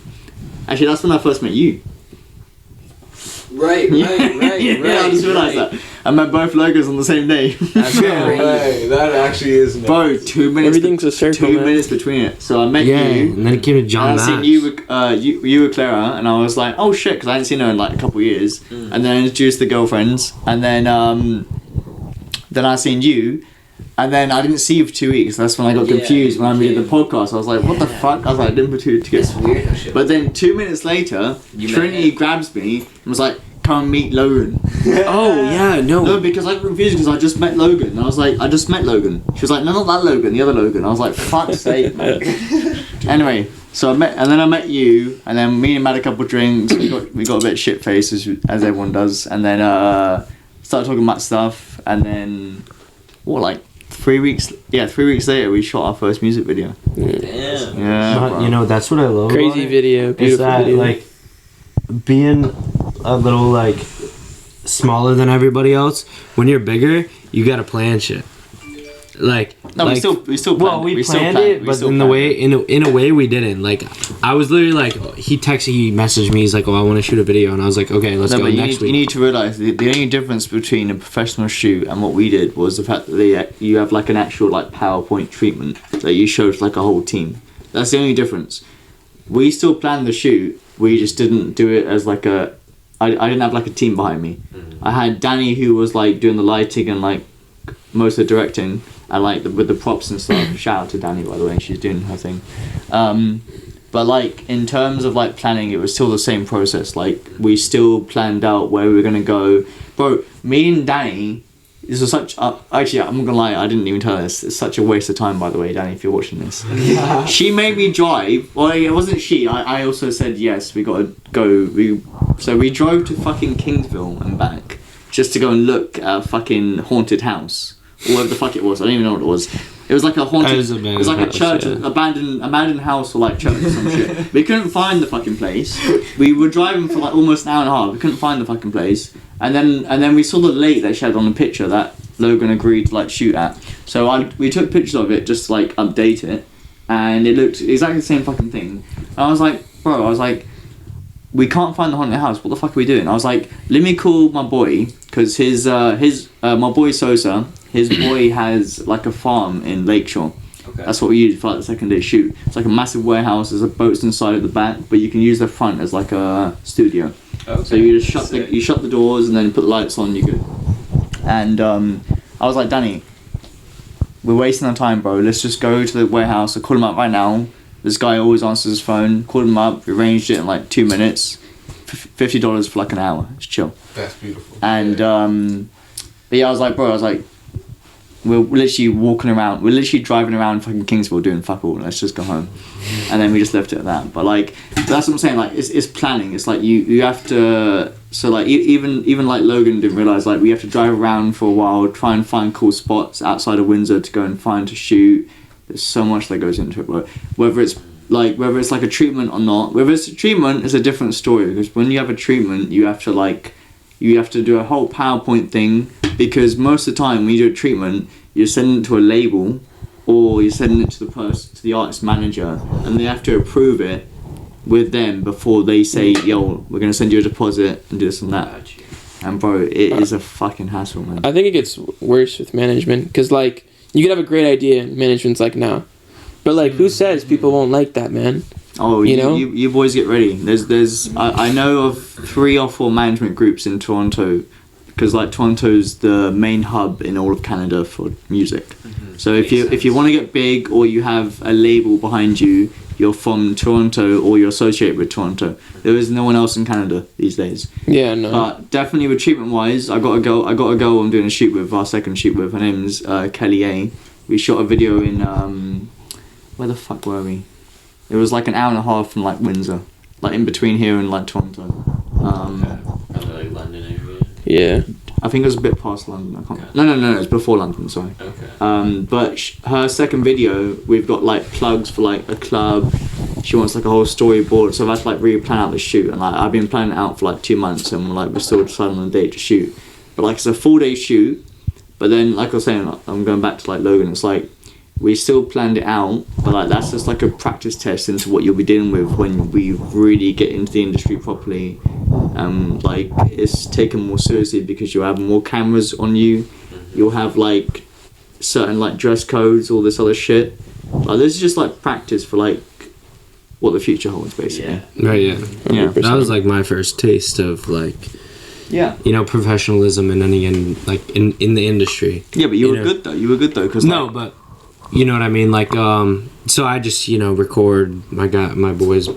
[SPEAKER 2] Actually, that's when I first met you.
[SPEAKER 3] Right.
[SPEAKER 2] Yeah, I just realised that. I met both Logos on the same day.
[SPEAKER 3] That's crazy.
[SPEAKER 6] That actually is nuts.
[SPEAKER 2] Bro, 2 minutes.
[SPEAKER 5] Everything's a circle,
[SPEAKER 2] 2
[SPEAKER 5] man.
[SPEAKER 2] minutes between it. So I met
[SPEAKER 4] Yeah,
[SPEAKER 2] you.
[SPEAKER 4] and then it came to John
[SPEAKER 2] And I seen
[SPEAKER 4] Max.
[SPEAKER 2] you were Clara, and I was like, oh shit, because I hadn't seen her in like a couple of years. And then I introduced the girlfriends, and then I seen you, and then I didn't see you for 2 weeks. That's when I got confused when I did the podcast. I was like, what the fuck? I was like, I didn't put two together.
[SPEAKER 3] It's weird how shit.
[SPEAKER 2] But then 2 minutes later,
[SPEAKER 3] You met
[SPEAKER 2] Trinity
[SPEAKER 3] him.
[SPEAKER 2] grabs me and was like, come meet Logan.
[SPEAKER 4] Oh yeah,
[SPEAKER 2] No,
[SPEAKER 4] no.
[SPEAKER 2] because I got confused because I just met Logan. And I was like, I just met Logan. She was like, no, not that Logan, the other Logan. I was like, fuck's sake, man. Anyway, so I met you, and then me and him had a couple of drinks. We got a bit shit faced as everyone does, and then started talking about stuff, and then like 3 weeks later we shot our first music video.
[SPEAKER 3] Damn.
[SPEAKER 2] Yeah,
[SPEAKER 4] But,
[SPEAKER 2] bro.
[SPEAKER 4] you know, that's what I love.
[SPEAKER 5] Crazy
[SPEAKER 4] about it,
[SPEAKER 5] video,
[SPEAKER 4] is
[SPEAKER 5] beautiful
[SPEAKER 4] that
[SPEAKER 5] video.
[SPEAKER 4] like being a little like smaller than everybody else. When you're bigger, you gotta plan shit. Like
[SPEAKER 2] No,
[SPEAKER 4] like,
[SPEAKER 2] we still planned
[SPEAKER 4] well, we
[SPEAKER 2] still
[SPEAKER 4] planned
[SPEAKER 2] planned-
[SPEAKER 4] it,
[SPEAKER 2] we
[SPEAKER 4] but
[SPEAKER 2] still
[SPEAKER 4] in the
[SPEAKER 2] planned
[SPEAKER 4] way
[SPEAKER 2] it.
[SPEAKER 4] in a way we didn't. Like I was literally like, he messaged me. He's like, oh, I want to shoot a video, and I was like, okay, let's
[SPEAKER 2] No,
[SPEAKER 4] go
[SPEAKER 2] but
[SPEAKER 4] next week.
[SPEAKER 2] you need to realise the only difference between a professional shoot and what we did was the fact that you have like an actual like PowerPoint treatment that you showed like a whole team. That's the only difference. We still planned the shoot. We just didn't do it as like a. I didn't have like a team behind me. I had Danny who was like doing the lighting and like most of the directing and like with the props and stuff. Shout out to Danny, by the way, she's doing her thing. But like in terms of like planning, it was still the same process. Like we still planned out where we were gonna go. Bro, me and Danny, this was such. Actually, I'm not gonna lie, I didn't even tell her this. It's such a waste of time, by the way, Danny, if you're watching this. She made me drive. Well, it wasn't she. I also said yes. We gotta go. So we drove to fucking Kingsville and back just to go and look at a fucking haunted house. Or whatever the fuck it was. I don't even know what it was. It was like a haunted. It was like a church,
[SPEAKER 4] yeah.
[SPEAKER 2] abandoned house or like church or some shit. We couldn't find the fucking place. We were driving for like almost an hour and a half. We couldn't find the fucking place. And then we saw the lake that she had on the picture that Logan agreed to like shoot at. So we took pictures of it just to like update it, and it looked exactly the same fucking thing. And I was like, we can't find the haunted house. What the fuck are we doing? I was like, let me call my boy, because my boy Sosa, his boy has like a farm in Lakeshore.
[SPEAKER 3] Okay.
[SPEAKER 2] That's what we used for like the second day shoot. It's like a massive warehouse. There's a boats inside at the back, but you can use the front as like a studio.
[SPEAKER 3] Okay.
[SPEAKER 2] So you just shut the doors and then put the lights on. You're good. And I was like, Danny, we're wasting our time, bro. Let's just go to the warehouse. I'll call him up right now. This guy always answers his phone. Called him up. We arranged it in like 2 minutes. $50 for like an hour. It's chill.
[SPEAKER 6] That's beautiful.
[SPEAKER 2] And but yeah, I was like, we're literally walking around. We're literally driving around fucking Kingsville doing fuck all. Let's just go home. And then we just left it at that. But like, that's what I'm saying. Like, it's planning. It's like you have to. So like, even like Logan didn't realize like we have to drive around for a while, try and find cool spots outside of Windsor to go and find to shoot. There's so much that goes into it. But whether it's like a treatment or not, whether it's a treatment is a different story, because when you have a treatment, you have to do a whole PowerPoint thing, because most of the time when you do a treatment, you're sending it to a label or you're sending it to the artist manager, and they have to approve it with them before they say, yo, we're gonna send you a deposit and do this and that. And bro, it is a fucking hassle, man.
[SPEAKER 5] I think it gets worse with management, because like you could have a great idea and management's like, nah. But like, who says people won't like that, man?
[SPEAKER 2] Oh,
[SPEAKER 5] you know?
[SPEAKER 2] you boys get ready. I know of 3 or 4 management groups in Toronto because like Toronto's the main hub in all of Canada for music. So if you want to get big or you have a label behind you, you're from Toronto or you're associated with Toronto. There is no one else in Canada these days.
[SPEAKER 5] Yeah, no.
[SPEAKER 2] But definitely with treatment wise, I got a girl I'm doing a shoot with, our second shoot with. Her name's Kelly A. We shot a video in where the fuck were we? It was like an hour and a half from like Windsor, like in between here and like Toronto.
[SPEAKER 3] Probably like London area.
[SPEAKER 5] Yeah.
[SPEAKER 2] I think it was a bit past London. I can't. No, it's before London. Sorry.
[SPEAKER 3] Okay.
[SPEAKER 2] But her second video, we've got like plugs for like a club. She wants like a whole storyboard, so I've had to like really plan out the shoot, and like I've been planning it out for like 2 months, and we're still deciding on a date to shoot. But like it's a full day shoot. But then, like I was saying, I'm going back to like Logan. It's like we still planned it out, but like that's just like a practice test into what you'll be dealing with when we really get into the industry properly. Like it's taken more seriously because you'll have more cameras on you. You'll have like certain like dress codes, all this other shit. Like this is just like practice for like what the future holds, basically.
[SPEAKER 4] Right, yeah.
[SPEAKER 5] 100%.
[SPEAKER 4] That was like my first taste of like,
[SPEAKER 2] Yeah.
[SPEAKER 4] you know, professionalism and in the industry.
[SPEAKER 2] Yeah, but you were
[SPEAKER 4] know?
[SPEAKER 2] good though. You were good though, cause
[SPEAKER 4] No,
[SPEAKER 2] like,
[SPEAKER 4] but you know what I mean. Like, so I just record my boys'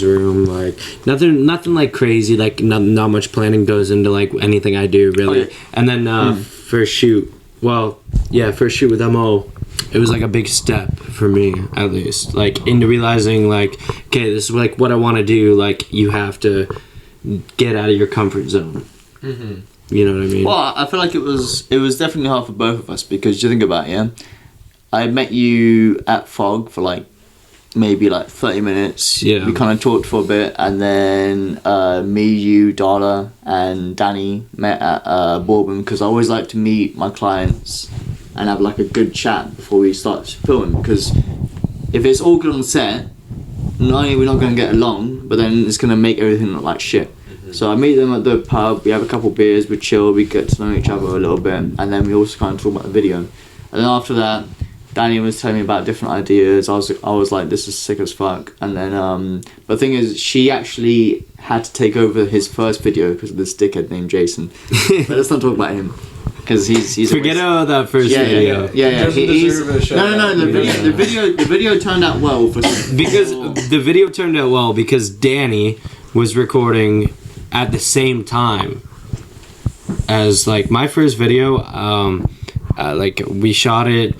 [SPEAKER 4] room. Like nothing like crazy. Like not much planning goes into like anything I do really.
[SPEAKER 2] Oh, yeah.
[SPEAKER 4] And then first shoot with Mo. It was like a big step for me, at least, like into realizing like, okay, this is like what I want to do. Like you have to get out of your comfort zone. You know what I mean?
[SPEAKER 2] Well, I feel like it was definitely hard for both of us because you think about it, yeah. I met you at Fog for like maybe like 30 minutes.
[SPEAKER 4] Yeah.
[SPEAKER 2] We kind of talked for a bit, and then me, you, Darla, and Danny met at Bourbon because I always like to meet my clients and have like a good chat before we start filming, because if it's all good on set, not only we're not going to get along, but then it's going to make everything look like shit. So I meet them at the pub, we have a couple beers, we chill, we get to know each other a little bit, and then we also kind of talk about the video. And then after that, Danny was telling me about different ideas. I was like, this is sick as fuck. And then, but the thing is, she actually had to take over his first video because of this dickhead named Jason. But let's not talk about him, because he's
[SPEAKER 4] Forget about that first video.
[SPEAKER 2] Yeah.
[SPEAKER 6] Doesn't deserve a shout
[SPEAKER 2] No.
[SPEAKER 6] out.
[SPEAKER 2] The video turned out well for
[SPEAKER 4] Because the video turned out well because Danny was recording at the same time as like my first video. Like we shot it.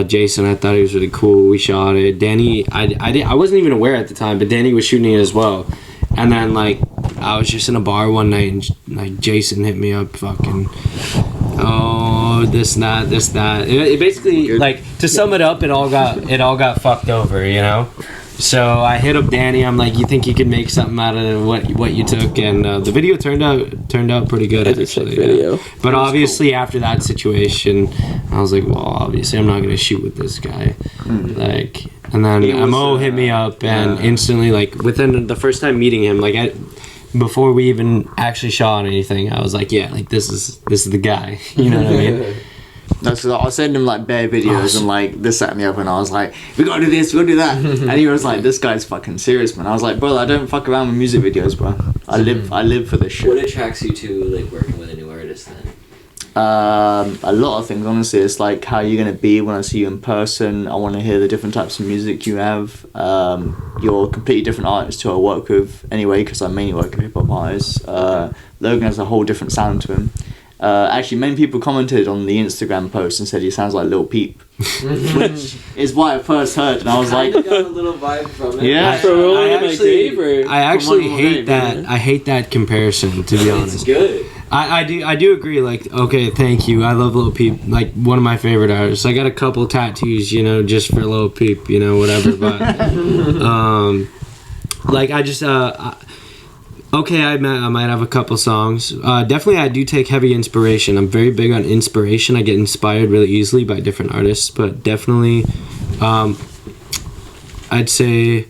[SPEAKER 4] Jason, I thought he was really cool. We shot it. Danny, I wasn't even aware at the time, but Danny was shooting it as well. And then like I was just in a bar one night, and like Jason hit me up, fucking, oh, this that. It basically, like, to sum it up, it all got fucked over, you know. So I hit up Danny. I'm like, you think you could make something out of what you took? And the video turned out pretty good,
[SPEAKER 5] It's a sick
[SPEAKER 4] actually.
[SPEAKER 5] video.
[SPEAKER 4] Yeah. But obviously after that situation, I was like, well, obviously I'm not gonna shoot with this guy. Like, and then Mo hit me up, and instantly, like within the first time meeting him, like before we even actually shot anything, I was like, yeah, like this is the guy. You know what I mean?
[SPEAKER 2] No, so I was sending him like bare videos and like this, that, and the other, and I was like, we gotta do this, we gotta do that, and he was like, this guy's fucking serious, man. I was like, bro, I don't fuck around with music videos, bro. I live for this shit.
[SPEAKER 3] What attracts you to like working with a new artist then?
[SPEAKER 2] A lot of things, honestly. It's like how you're gonna be when I see you in person. I want to hear the different types of music you have. You're a completely different artist to I work with anyway, because I mainly work with hip hop artists. Logan has a whole different sound to him. Actually, many people commented on the Instagram post and said he sounds like Lil Peep, which is what I first heard, and I was like,
[SPEAKER 3] got a little vibe from it.
[SPEAKER 2] yeah.
[SPEAKER 4] I actually hate that.
[SPEAKER 2] baby.
[SPEAKER 4] I hate that comparison, to be honest.
[SPEAKER 3] It's good.
[SPEAKER 4] I do agree. Like, okay, thank you. I love Lil Peep. Like, one of my favorite artists. I got a couple tattoos, you know, just for Lil Peep, you know, whatever. But like, I just okay, I might have a couple songs. Definitely, I do take heavy inspiration. I'm very big on inspiration. I get inspired really easily by different artists. But definitely, I'd say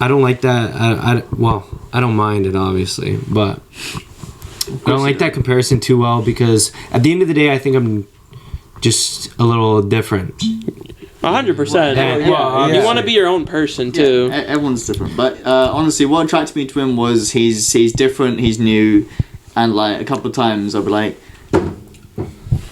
[SPEAKER 4] I don't like that. I don't mind it, obviously, but I don't like that comparison too well, because at the end of the day, I think I'm just a little different.
[SPEAKER 5] 100%.
[SPEAKER 4] Yeah.
[SPEAKER 5] You want to be your own person too.
[SPEAKER 2] Yeah, everyone's different, but honestly, what attracted me to him was he's different, he's new, and like a couple of times I'll be like,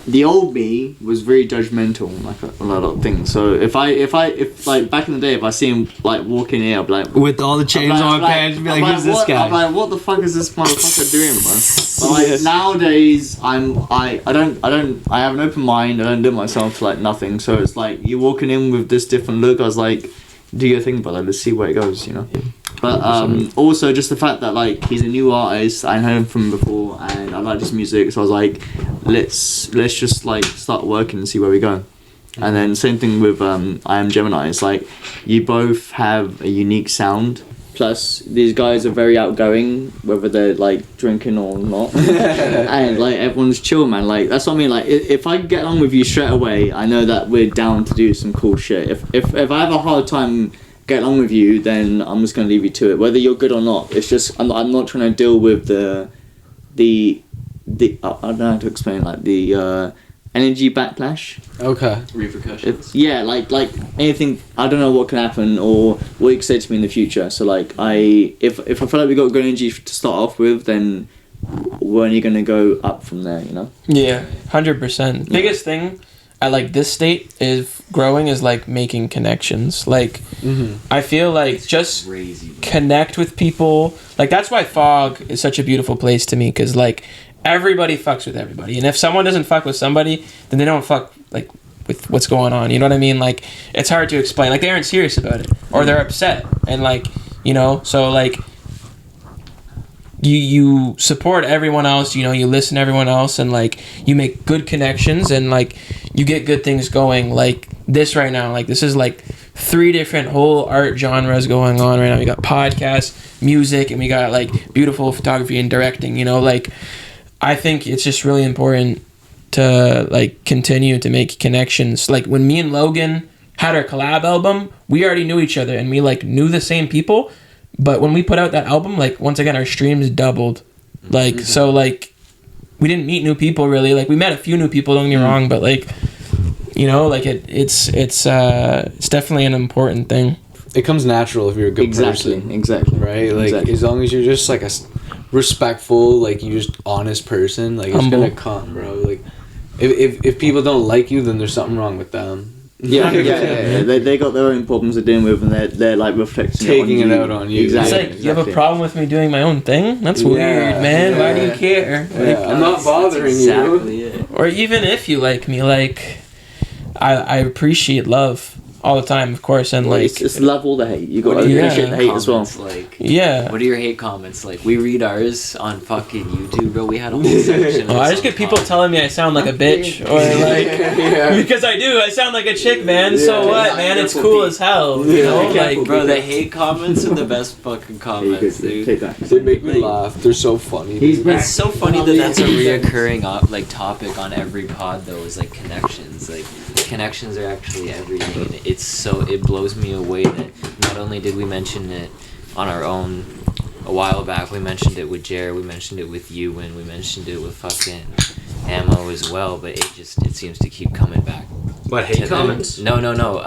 [SPEAKER 2] the old me was very judgmental, like a lot of things. So if like back in the day, if I see him like walking here, I'll be like,
[SPEAKER 4] with all the chains on my pants, be like, who's this guy?
[SPEAKER 2] I'm like, what the fuck is this motherfucker doing, bro? But like nowadays, I have an open mind. I don't limit myself to like nothing. So it's like you walking in with this different look. I was like, do your thing, brother. Let's see where it goes, you know. But also just the fact that like he's a new artist, I heard him from before, and I like his music, so I was like, let's just like start working and see where we go. And then same thing with IAmGemini. It's like you both have a unique sound. Plus these guys are very outgoing, whether they're like drinking or not, and like everyone's chill, man. Like that's what I mean. Like if I get along with you straight away, I know that we're down to do some cool shit. If I have a hard time get along with you, then I'm just gonna leave you to it, whether you're good or not. It's just I'm not trying to deal with the I don't know how to explain, like the energy backlash.
[SPEAKER 6] Okay.
[SPEAKER 3] Repercussions.
[SPEAKER 2] Yeah, like anything. I don't know what can happen or what you can say to me in the future. So like if I feel like we got good energy to start off with, then we're only gonna go up from there, you know.
[SPEAKER 5] Yeah, 100%. Biggest thing at like this state is growing is like making connections. Like I feel like just
[SPEAKER 3] Crazy,
[SPEAKER 5] connect with people. Like that's why Fog is such a beautiful place to me, because like everybody fucks with everybody, and if someone doesn't fuck with somebody, then they don't fuck like with what's going on, you know what I mean? Like it's hard to explain, like they aren't serious about it, or they're upset, and like, you know, so like you support everyone else, you know, you listen to everyone else, and like you make good connections, and like you get good things going. Like this right now, like this is like 3 different whole art genres going on right now. We got podcasts, music, and we got like beautiful photography and directing, you know. Like I think it's just really important to like continue to make connections. Like when me and Logan had our collab album, we already knew each other and we like knew the same people, but when we put out that album, like once again our streams doubled. Like so like we didn't meet new people really. Like we met a few new people, don't get me wrong, but like, you know, like it's definitely an important thing.
[SPEAKER 6] It comes natural if you're a good person.
[SPEAKER 2] Exactly.
[SPEAKER 6] Right? Like
[SPEAKER 2] Exactly.
[SPEAKER 6] as long as you're just like a respectful, like you just honest person, like it's
[SPEAKER 5] Humble.
[SPEAKER 6] gonna come, bro. Like if people don't like you, then there's something wrong with them.
[SPEAKER 2] Yeah. They got their own problems they're dealing with, and they're like reflecting
[SPEAKER 6] Taking
[SPEAKER 2] it
[SPEAKER 6] it out on you.
[SPEAKER 2] Exactly.
[SPEAKER 5] It's like, you have a problem with me doing my own thing? That's
[SPEAKER 6] Yeah,
[SPEAKER 5] weird, man. Why do you
[SPEAKER 6] yeah.
[SPEAKER 5] care?
[SPEAKER 6] Yeah, I'm not bothering
[SPEAKER 3] exactly
[SPEAKER 6] you.
[SPEAKER 3] it.
[SPEAKER 5] Or even if you like me, like, I appreciate love all the time, of course, and
[SPEAKER 2] Well,
[SPEAKER 5] like,
[SPEAKER 2] it's love all the hate. You got
[SPEAKER 3] What
[SPEAKER 2] to
[SPEAKER 3] are your
[SPEAKER 2] appreciate the hate as well.
[SPEAKER 3] comments like?
[SPEAKER 5] yeah.
[SPEAKER 3] What are your hate comments like? We read ours on fucking YouTube, bro. We had a whole section.
[SPEAKER 5] Oh, I just get people telling me I sound like a bitch, or like,
[SPEAKER 6] Yeah.
[SPEAKER 5] because I do. I sound like a chick, man. So
[SPEAKER 6] Yeah.
[SPEAKER 5] what, man? It's cool as hell, you know? Like,
[SPEAKER 3] bro, the hate comments are the best fucking
[SPEAKER 2] Yeah,
[SPEAKER 3] comments,
[SPEAKER 2] you
[SPEAKER 3] dude.
[SPEAKER 2] take that.
[SPEAKER 6] They make me laugh. They're so funny. dude.
[SPEAKER 3] It's so funny that that's a reoccurring like topic on every pod though, is like connections. Like connections are actually everything, and it blows me away that not only did we mention it on our own a while back, we mentioned it with Jared, we mentioned it with you, and we mentioned it with fucking Ammo as well, but it seems to keep coming back.
[SPEAKER 4] What, hate comments?
[SPEAKER 3] No.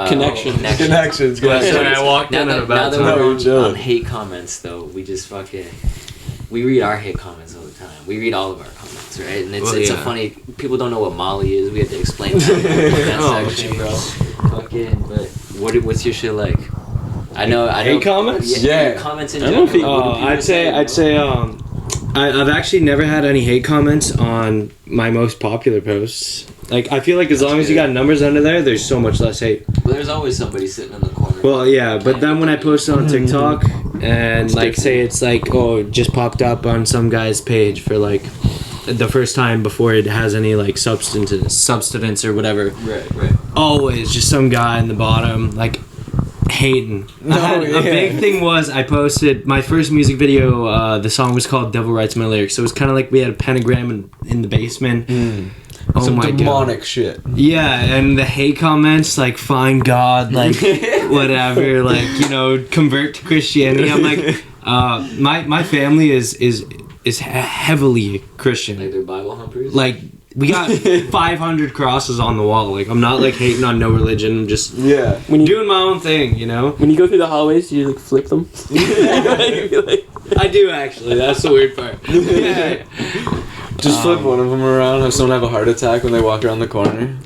[SPEAKER 5] Connections.
[SPEAKER 6] Connections.
[SPEAKER 3] Yeah,
[SPEAKER 6] Yeah,
[SPEAKER 4] Sorry, I walked
[SPEAKER 3] now
[SPEAKER 4] in at a
[SPEAKER 3] that,
[SPEAKER 4] bad
[SPEAKER 3] now that
[SPEAKER 4] time.
[SPEAKER 3] we're
[SPEAKER 6] No, chill.
[SPEAKER 3] on hate comments though, we just fucking we read our hate comments all the time. We read all of our comments, right? And it's a funny, people don't know what Molly is. We had to explain that in that
[SPEAKER 4] Oh,
[SPEAKER 3] section, bro. Fucking, but what's your shit like? I know.
[SPEAKER 4] Hate comments?
[SPEAKER 6] Yeah.
[SPEAKER 3] Comments in
[SPEAKER 5] I don't
[SPEAKER 3] general.
[SPEAKER 5] know
[SPEAKER 3] What do people
[SPEAKER 4] I'd say I've actually never had any hate comments on my most popular posts. Like I feel like as long as you got numbers under there, there's so much less hate.
[SPEAKER 3] But there's always somebody sitting in the corner.
[SPEAKER 4] Well, yeah, but then when I post it on TikTok and like say it's like, oh, it just popped up on some guy's page for like the first time before it has any like substance or whatever.
[SPEAKER 3] Right.
[SPEAKER 4] Always just some guy in the bottom like hating. A big thing was I posted my first music video. The song was called "Devil Writes My Lyrics," so it was kind of like we had a pentagram in the basement. Oh
[SPEAKER 6] Some
[SPEAKER 4] my
[SPEAKER 6] demonic shit.
[SPEAKER 4] Yeah, and the hate comments like "find God," like whatever, like, you know, convert to Christianity. I'm like, my family is heavily Christian.
[SPEAKER 3] Like they're Bible humpers.
[SPEAKER 4] Like we got 500 crosses on the wall. Like, I'm not like hating on no religion. I'm just
[SPEAKER 5] When you
[SPEAKER 4] doing my own thing, you know.
[SPEAKER 5] when you go through the hallways, you like flip them.
[SPEAKER 4] I do actually. That's the weird part.
[SPEAKER 6] Just flip one of them around. Have someone have a heart attack when they walk around the corner.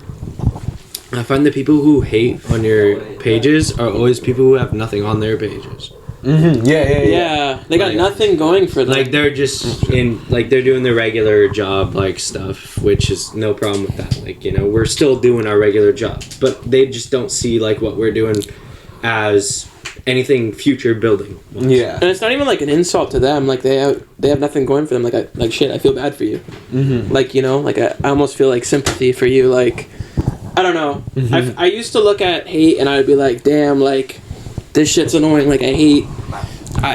[SPEAKER 4] I find the people who hate on your pages are always people who have nothing on their pages.
[SPEAKER 6] Mm-hmm.
[SPEAKER 5] Yeah, they got
[SPEAKER 4] Like-
[SPEAKER 5] nothing going for them.
[SPEAKER 4] Like they're just they're doing their regular job like stuff, which is no problem with that. Like, you know, we're still doing our regular job, but they just don't see like what we're doing as anything future building.
[SPEAKER 6] Yeah.
[SPEAKER 5] And it's not even like an insult to them. Like they have nothing going for them. Like shit, I feel bad for you.
[SPEAKER 6] Mm-hmm.
[SPEAKER 5] Like, you know, like I almost feel like sympathy for you. Like, I don't know.
[SPEAKER 6] Mm-hmm.
[SPEAKER 5] I used to look at hate and I'd be like, damn, like this shit's annoying. Like I hate.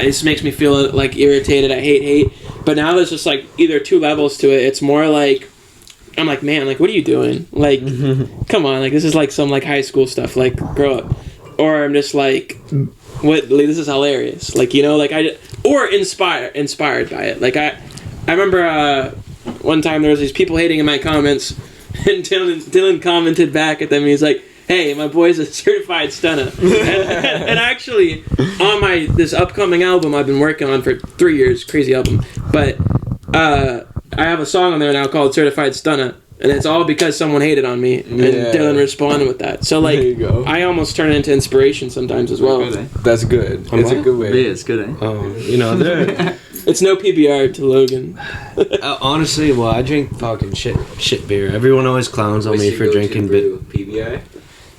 [SPEAKER 5] This makes me feel like irritated. I hate. But now there's just like either two levels to it. It's more like I'm like, man, like what are you doing? Like, come on, like this is like some like high school stuff. Like grow up. Or I'm just like, what? Like, this is hilarious. Like, you know, like or inspired by it. Like I remember one time there was these people hating in my comments, and Dylan commented back at them. And he's like, "Hey, my boy's a certified stunner." and actually, on this upcoming album I've been working on for 3 years, crazy album. But I have a song on there now called "Certified Stunner." And it's all because someone hated on me, and Dylan responded with that. So, like,
[SPEAKER 6] There you go.
[SPEAKER 5] I almost turn it into inspiration sometimes as well.
[SPEAKER 2] Good, eh?
[SPEAKER 6] That's good. It's a good way.
[SPEAKER 2] Yeah, it's good, eh?
[SPEAKER 4] You know, they're
[SPEAKER 5] It's no PBR to Logan.
[SPEAKER 4] honestly, well, I drink fucking shit beer. Everyone always clowns on me for drinking
[SPEAKER 3] PBR.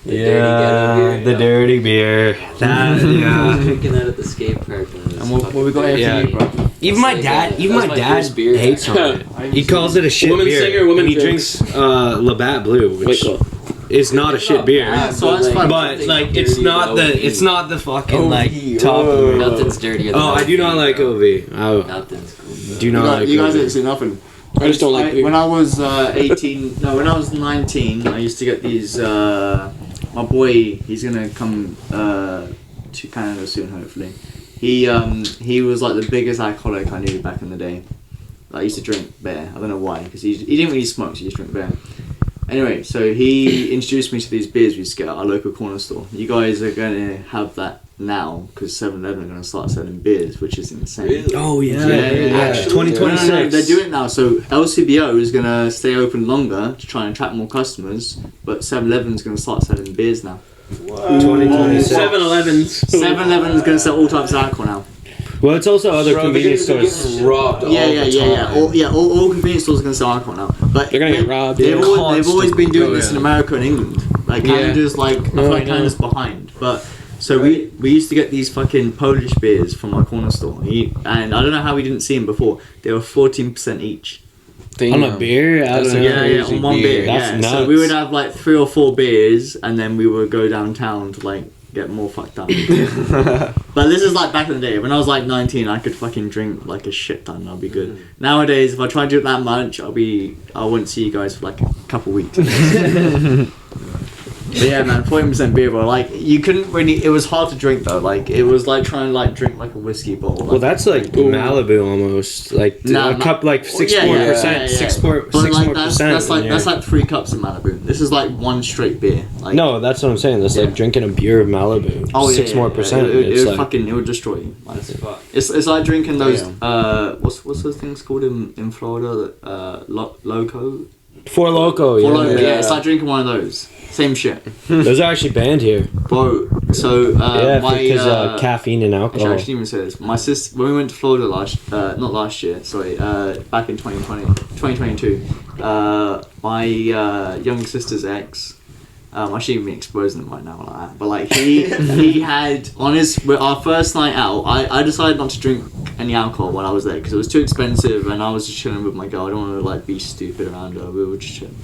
[SPEAKER 4] the dirty beer. That
[SPEAKER 3] Drinking that at the skate park.
[SPEAKER 2] And what we got here
[SPEAKER 4] Yeah.
[SPEAKER 2] for you, bro?
[SPEAKER 4] Even my dad,
[SPEAKER 3] first beer.
[SPEAKER 4] hates on it. He calls it a shit
[SPEAKER 5] Woman
[SPEAKER 4] beer.
[SPEAKER 5] singer, woman
[SPEAKER 4] and he
[SPEAKER 5] drinks.
[SPEAKER 4] drinks Labatt Blue, which
[SPEAKER 5] Wait, cool.
[SPEAKER 4] is not a shit beer.
[SPEAKER 2] So that's fine.
[SPEAKER 4] But like, it's not the fucking like top. Of it.
[SPEAKER 3] Nothing's dirtier than
[SPEAKER 4] Oh, I do not like OV. I
[SPEAKER 3] Nothing's cool.
[SPEAKER 4] do not like
[SPEAKER 2] You guys
[SPEAKER 4] OV.
[SPEAKER 2] ain't seen nothing.
[SPEAKER 5] I just don't like beer.
[SPEAKER 2] When I was 18, no, when I was 19, I used to get these. My boy, he's gonna come to Canada soon, hopefully. He was like the biggest alcoholic I knew back in the day. Like, I used to drink beer. I don't know why, because he didn't really smoke, so he just drank beer. Anyway, so he introduced me to these beers we used to get at our local corner store. You guys are going to have that now, because 7-Eleven are going to start selling beers, which is insane.
[SPEAKER 3] Really?
[SPEAKER 4] Oh yeah,
[SPEAKER 2] Yeah.
[SPEAKER 4] 2026.
[SPEAKER 2] No, they're doing it now. So LCBO is going to stay open longer to try and attract more customers, but 7-Eleven is going to start selling beers now.
[SPEAKER 4] 2026.
[SPEAKER 5] 7-Elevens.
[SPEAKER 2] 7-Eleven is going to sell all types of alcohol now.
[SPEAKER 4] Well, it's also other
[SPEAKER 6] Bro,
[SPEAKER 4] convenience
[SPEAKER 6] they're
[SPEAKER 4] stores.
[SPEAKER 6] getting robbed all the time.
[SPEAKER 2] All convenience stores are going to sell alcohol now. But
[SPEAKER 5] They're gonna get robbed.
[SPEAKER 2] They've
[SPEAKER 5] Yeah.
[SPEAKER 2] always been doing
[SPEAKER 6] Oh,
[SPEAKER 2] this
[SPEAKER 6] yeah.
[SPEAKER 2] in America and England. Like Canada's like, I feel
[SPEAKER 5] Oh,
[SPEAKER 2] like
[SPEAKER 5] I know.
[SPEAKER 2] Canada's behind. But so we used to get these fucking Polish beers from our corner store, and I don't know how we didn't see them before. They were 14% each.
[SPEAKER 4] On a beer? I
[SPEAKER 6] That's
[SPEAKER 4] don't
[SPEAKER 6] a
[SPEAKER 4] know.
[SPEAKER 2] Yeah, on one beer.
[SPEAKER 4] That's
[SPEAKER 2] yeah.
[SPEAKER 4] nuts.
[SPEAKER 2] So we would have like 3 or 4 beers, and then we would go downtown to like get more fucked up. But this is like back in the day. When I was like 19, I could fucking drink like a shit ton. I'll be good. Nowadays, if I try to do that much, I wouldn't see you guys for like a couple weeks. But yeah, man, 40% beer, bro. Like, you couldn't really. It was hard to drink though. Like, it was like trying to like drink like a whiskey bottle.
[SPEAKER 4] Well, that's like Malibu almost. Like
[SPEAKER 2] Nah,
[SPEAKER 4] a cup, like 6% 6%
[SPEAKER 2] But like that's like
[SPEAKER 4] yeah.
[SPEAKER 2] that's like 3 cups of Malibu. This is like one straight beer. Like,
[SPEAKER 4] No, that's what I'm saying. That's like drinking a beer of Malibu.
[SPEAKER 2] oh,
[SPEAKER 4] 6 more percent.
[SPEAKER 2] It
[SPEAKER 4] It's
[SPEAKER 2] would
[SPEAKER 4] like
[SPEAKER 2] fucking it would destroy you. Like,
[SPEAKER 3] That's fuck.
[SPEAKER 2] it's like drinking those
[SPEAKER 6] Damn.
[SPEAKER 2] what's those things called in Florida? Loco.
[SPEAKER 4] Four Loco.
[SPEAKER 2] Four Loko,
[SPEAKER 4] Yeah,
[SPEAKER 2] yeah, it's like drinking one of those. Same shit,
[SPEAKER 4] those are actually banned here.
[SPEAKER 2] bro. So
[SPEAKER 4] Yeah,
[SPEAKER 2] my
[SPEAKER 4] because caffeine and
[SPEAKER 2] Actually, I
[SPEAKER 4] alcohol.
[SPEAKER 2] shouldn't even say this. My sister, when we went to Florida not last year, sorry, back in 2022, my young sister's ex, I shouldn't even be exposing him right now like that, but like he had, on our first night out, I decided not to drink any alcohol while I was there, because it was too expensive, and I was just chilling with my girl. I don't want to like be stupid around her, we were just chilling.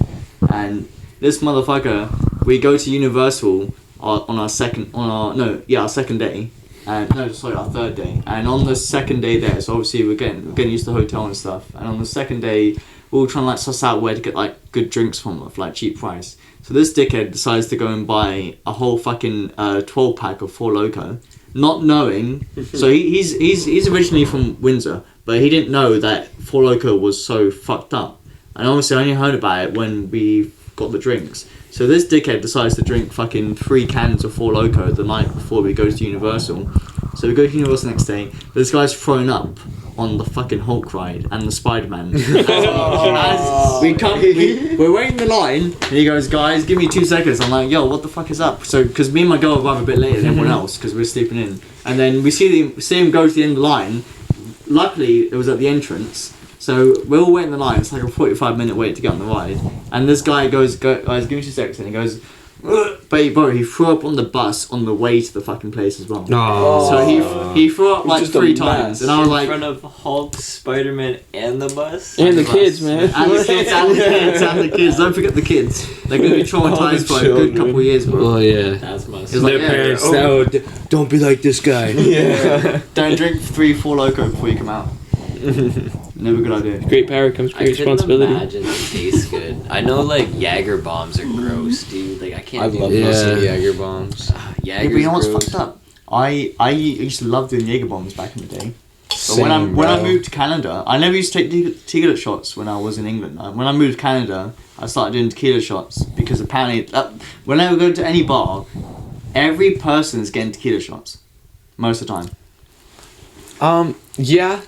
[SPEAKER 2] And this motherfucker, we go to Universal on our second day, and our third day. And on the second day there, so obviously we're getting used to the hotel and stuff. And on the second day, we were trying to like suss out where to get like good drinks from for like cheap price. So this dickhead decides to go and buy a whole fucking 12-pack of Four Loko, not knowing. So he's originally from Windsor, but he didn't know that Four Loko was so fucked up. And obviously I only heard about it when we got the drinks. So this dickhead decides to drink fucking 3 cans of Four Loko the night before we go to Universal. So we go to Universal the next day. This guy's thrown up on the fucking Hulk ride and the Spider-Man. As we're waiting in the line, and he goes, guys, give me 2 seconds. I'm like, yo, what the fuck is up? So, because me and my girl arrived a bit later than everyone else, because we were sleeping in. And then we see him go to the end of the line. Luckily, it was at the entrance. So we're all waiting in the line. It's like a 45-minute wait to get on the ride. And this guy goes, guys, give me 2 seconds. And he goes, but bro, he threw up on the bus on the way to the fucking place as well.
[SPEAKER 4] Oh.
[SPEAKER 2] So he threw up like
[SPEAKER 6] just a
[SPEAKER 2] 3
[SPEAKER 6] mess.
[SPEAKER 2] times. And I was
[SPEAKER 3] In
[SPEAKER 2] like,
[SPEAKER 3] front of Hulk, Spider-Man, and the bus.
[SPEAKER 5] And the kids, man.
[SPEAKER 2] and the kids, and the kids, and the kids. Don't forget the kids. They're going to be traumatized for a good
[SPEAKER 6] children.
[SPEAKER 2] couple of years, bro.
[SPEAKER 4] Oh yeah.
[SPEAKER 3] That's my.
[SPEAKER 2] It's like,
[SPEAKER 4] Their parents. Oh, don't be like this guy.
[SPEAKER 2] Don't drink 3 Four Loko before you come out. Never a good idea.
[SPEAKER 5] Great power comes
[SPEAKER 3] I
[SPEAKER 5] great
[SPEAKER 3] couldn't
[SPEAKER 5] responsibility.
[SPEAKER 3] imagine it tastes good. I know like Jaeger bombs are gross, dude. Like I can't.
[SPEAKER 6] I
[SPEAKER 3] do
[SPEAKER 6] love
[SPEAKER 3] that.
[SPEAKER 6] most Jaeger bombs.
[SPEAKER 2] Yeah,
[SPEAKER 3] Jaeger's
[SPEAKER 2] but you know what's
[SPEAKER 3] gross.
[SPEAKER 2] fucked up? I used to love doing Jaeger bombs back in the day. But when I
[SPEAKER 6] Same,
[SPEAKER 2] moved to Canada, I never used to take tequila shots when I was in England. When I moved to Canada, I started doing tequila shots because apparently, whenever I go to any bar, every person is getting tequila shots most of the time.
[SPEAKER 6] Yeah,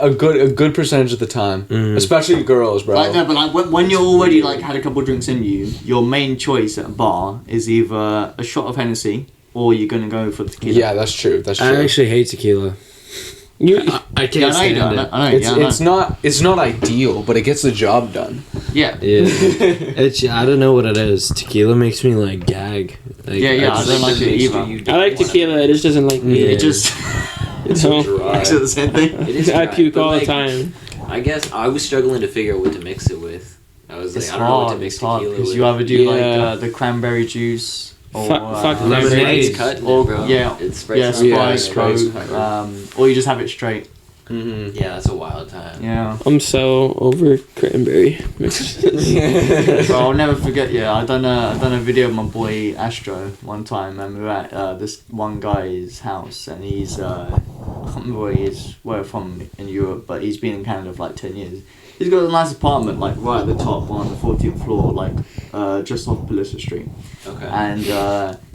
[SPEAKER 6] a good percentage of the time, especially girls, bro.
[SPEAKER 2] Like no, but like when you're already like had a couple of drinks in you, your main choice at a bar is either a shot of Hennessy or you're gonna go for tequila.
[SPEAKER 6] Yeah, that's true. That's true.
[SPEAKER 4] I actually hate tequila. I can't
[SPEAKER 2] Yeah, I know you
[SPEAKER 4] stand
[SPEAKER 2] do.
[SPEAKER 4] it.
[SPEAKER 2] I know.
[SPEAKER 6] It's
[SPEAKER 2] Yeah, I know.
[SPEAKER 6] it's not ideal, but it gets the job done.
[SPEAKER 2] Yeah.
[SPEAKER 4] Yeah, I don't know what it is. Tequila makes me like gag. Like,
[SPEAKER 2] Yeah, I
[SPEAKER 4] just-
[SPEAKER 2] don't like it either.
[SPEAKER 5] I like tequila. It just doesn't like me.
[SPEAKER 4] Yeah.
[SPEAKER 2] It just
[SPEAKER 5] So
[SPEAKER 2] makes it the same thing.
[SPEAKER 3] It is
[SPEAKER 5] I
[SPEAKER 3] dry,
[SPEAKER 5] puke
[SPEAKER 3] but,
[SPEAKER 5] all
[SPEAKER 3] like,
[SPEAKER 5] the time.
[SPEAKER 3] I guess I was struggling to figure out what to mix it with. I was like,
[SPEAKER 2] It's
[SPEAKER 3] I don't know what to
[SPEAKER 2] hard.
[SPEAKER 3] mix
[SPEAKER 2] It's hard
[SPEAKER 3] tequila
[SPEAKER 2] because
[SPEAKER 3] with.
[SPEAKER 2] you either do
[SPEAKER 5] Yeah.
[SPEAKER 2] like the cranberry juice or
[SPEAKER 5] Fuck
[SPEAKER 4] lemonade.
[SPEAKER 3] It's cut,
[SPEAKER 2] or
[SPEAKER 3] bro.
[SPEAKER 2] yeah,
[SPEAKER 3] It's Sprite's
[SPEAKER 2] yeah,
[SPEAKER 3] not
[SPEAKER 2] Sprite,
[SPEAKER 3] bad.
[SPEAKER 2] Coke, or you just have it straight.
[SPEAKER 6] Mm-hmm.
[SPEAKER 3] Yeah, that's a wild time.
[SPEAKER 2] Yeah.
[SPEAKER 5] I'm so over cranberry mixes.
[SPEAKER 2] But I'll never forget. Yeah, I done a video of my boy Astro one time, and we were at this one guy's house, and he's I can't remember where from in Europe, but he's been in Canada for like 10 years. He's got a nice apartment like right at the top on the 14th floor, like just off Palliser Street,
[SPEAKER 3] Okay.
[SPEAKER 2] and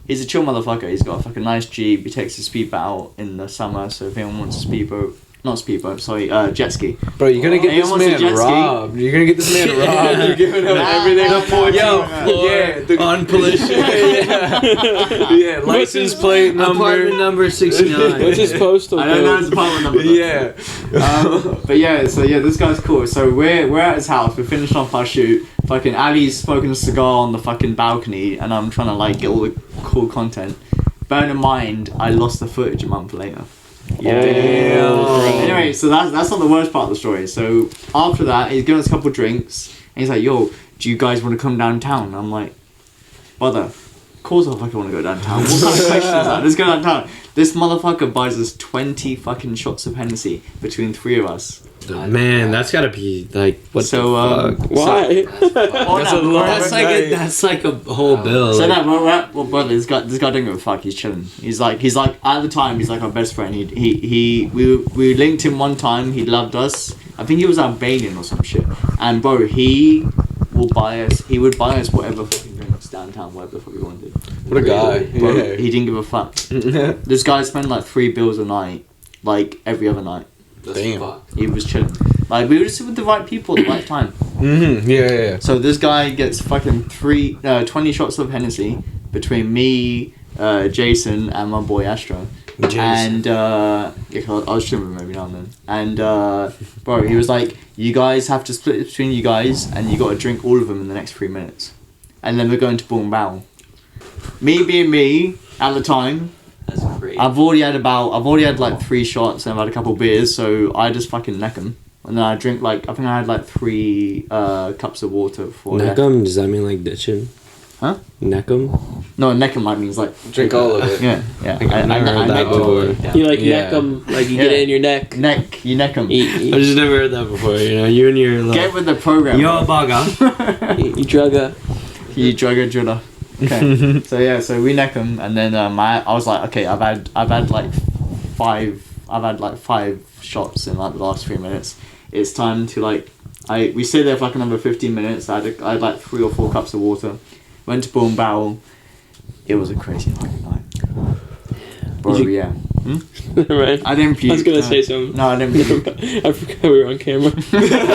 [SPEAKER 2] he's a chill motherfucker. He's got a fucking nice Jeep. He takes his speedboat out in the summer, so if anyone wants a speedboat. Not speedboat, sorry, jet ski.
[SPEAKER 6] Bro, you're gonna get
[SPEAKER 2] Hey,
[SPEAKER 6] this
[SPEAKER 2] almost a jet
[SPEAKER 6] man
[SPEAKER 2] ski.
[SPEAKER 6] robbed. You're gonna get this man robbed. You're giving him everything.
[SPEAKER 2] The 14th
[SPEAKER 6] Yo, yeah, the,
[SPEAKER 4] on Palliser.
[SPEAKER 6] yeah, license plate
[SPEAKER 4] Apartment
[SPEAKER 6] number.
[SPEAKER 4] number 69.
[SPEAKER 5] What's his postal
[SPEAKER 2] I don't know
[SPEAKER 5] code?
[SPEAKER 2] his apartment number.
[SPEAKER 6] Yeah.
[SPEAKER 2] But yeah, so yeah, this guy's cool. So we're at his house. We're finished off our shoot. Fucking Ali's smoking a cigar on the fucking balcony, and I'm trying to like get all the cool content. Bear in mind, I lost the footage a month later. Yeah. Anyway, so that's not the worst part of the story. So after that, he's given us a couple of drinks, and he's like, "Yo, do you guys want to come downtown?" And I'm like, "Brother, of course I fucking want to go downtown. What kind of question is that? Let's go downtown." This motherfucker buys us 20 fucking shots of Hennessy between 3 of us.
[SPEAKER 4] Man, that's gotta be like what
[SPEAKER 2] So,
[SPEAKER 4] the fuck?
[SPEAKER 5] Why?
[SPEAKER 4] That's like a whole bill.
[SPEAKER 2] So
[SPEAKER 4] like-
[SPEAKER 2] no, well, brother, this guy don't give a fuck. He's chilling. He's like at the time he's like our best friend. We linked him one time. He loved us. I think he was Albanian or some shit. And bro, he would buy us whatever fucking drinks downtown, whatever the fuck we wanted.
[SPEAKER 6] What a guy.
[SPEAKER 2] Bro,
[SPEAKER 6] Yeah.
[SPEAKER 2] he didn't give a fuck. This guy spent like 3 bills a night, like every other night.
[SPEAKER 6] Damn.
[SPEAKER 2] He was chilling. Like we were just with the right people at the right time.
[SPEAKER 6] Mm-hmm. Yeah.
[SPEAKER 2] So this guy gets fucking 20 shots of Hennessy between me, Jason, and my boy Astro.
[SPEAKER 4] Jason.
[SPEAKER 2] And I was chilling with him every now and then. And bro, he was like, "You guys have to split it between you guys, and you got to drink all of them in the next 3 minutes." And then we're going to Boom Bow. Me being me at the time,
[SPEAKER 3] That's great.
[SPEAKER 2] I've already had like 3 shots and I've had a couple beers, so I just fucking neck 'em. And then I drink I think I had like 3 cups of water before.
[SPEAKER 4] Neck 'em? Does that mean like ditching?
[SPEAKER 2] Huh?
[SPEAKER 4] Neck 'em?
[SPEAKER 2] No, neck 'em like means like
[SPEAKER 6] Drink all of it.
[SPEAKER 2] Yeah, yeah.
[SPEAKER 4] I've never heard that
[SPEAKER 2] neck 'em.
[SPEAKER 4] before.
[SPEAKER 5] You like
[SPEAKER 6] Yeah.
[SPEAKER 5] neck them, like you get
[SPEAKER 2] Yeah.
[SPEAKER 5] it in your neck.
[SPEAKER 2] You neck 'em.
[SPEAKER 5] You
[SPEAKER 4] I've just never heard that before. You know, you and your
[SPEAKER 2] Get with the program.
[SPEAKER 4] Yo, Baga.
[SPEAKER 5] drug a.
[SPEAKER 2] You drugger driller. Okay. So we neck 'em, and then I was like, okay, I've had like 5 shots in like the last 3 minutes. It's time to like We stayed there for like another 15 minutes. I had like 3 or 4 cups of water. Went to Boom Barrel. It was a crazy fucking night. Bro, yeah.
[SPEAKER 5] Right.
[SPEAKER 2] I didn't puke.
[SPEAKER 5] I was gonna say something.
[SPEAKER 2] No, I didn't puke.
[SPEAKER 5] I forgot we were on camera.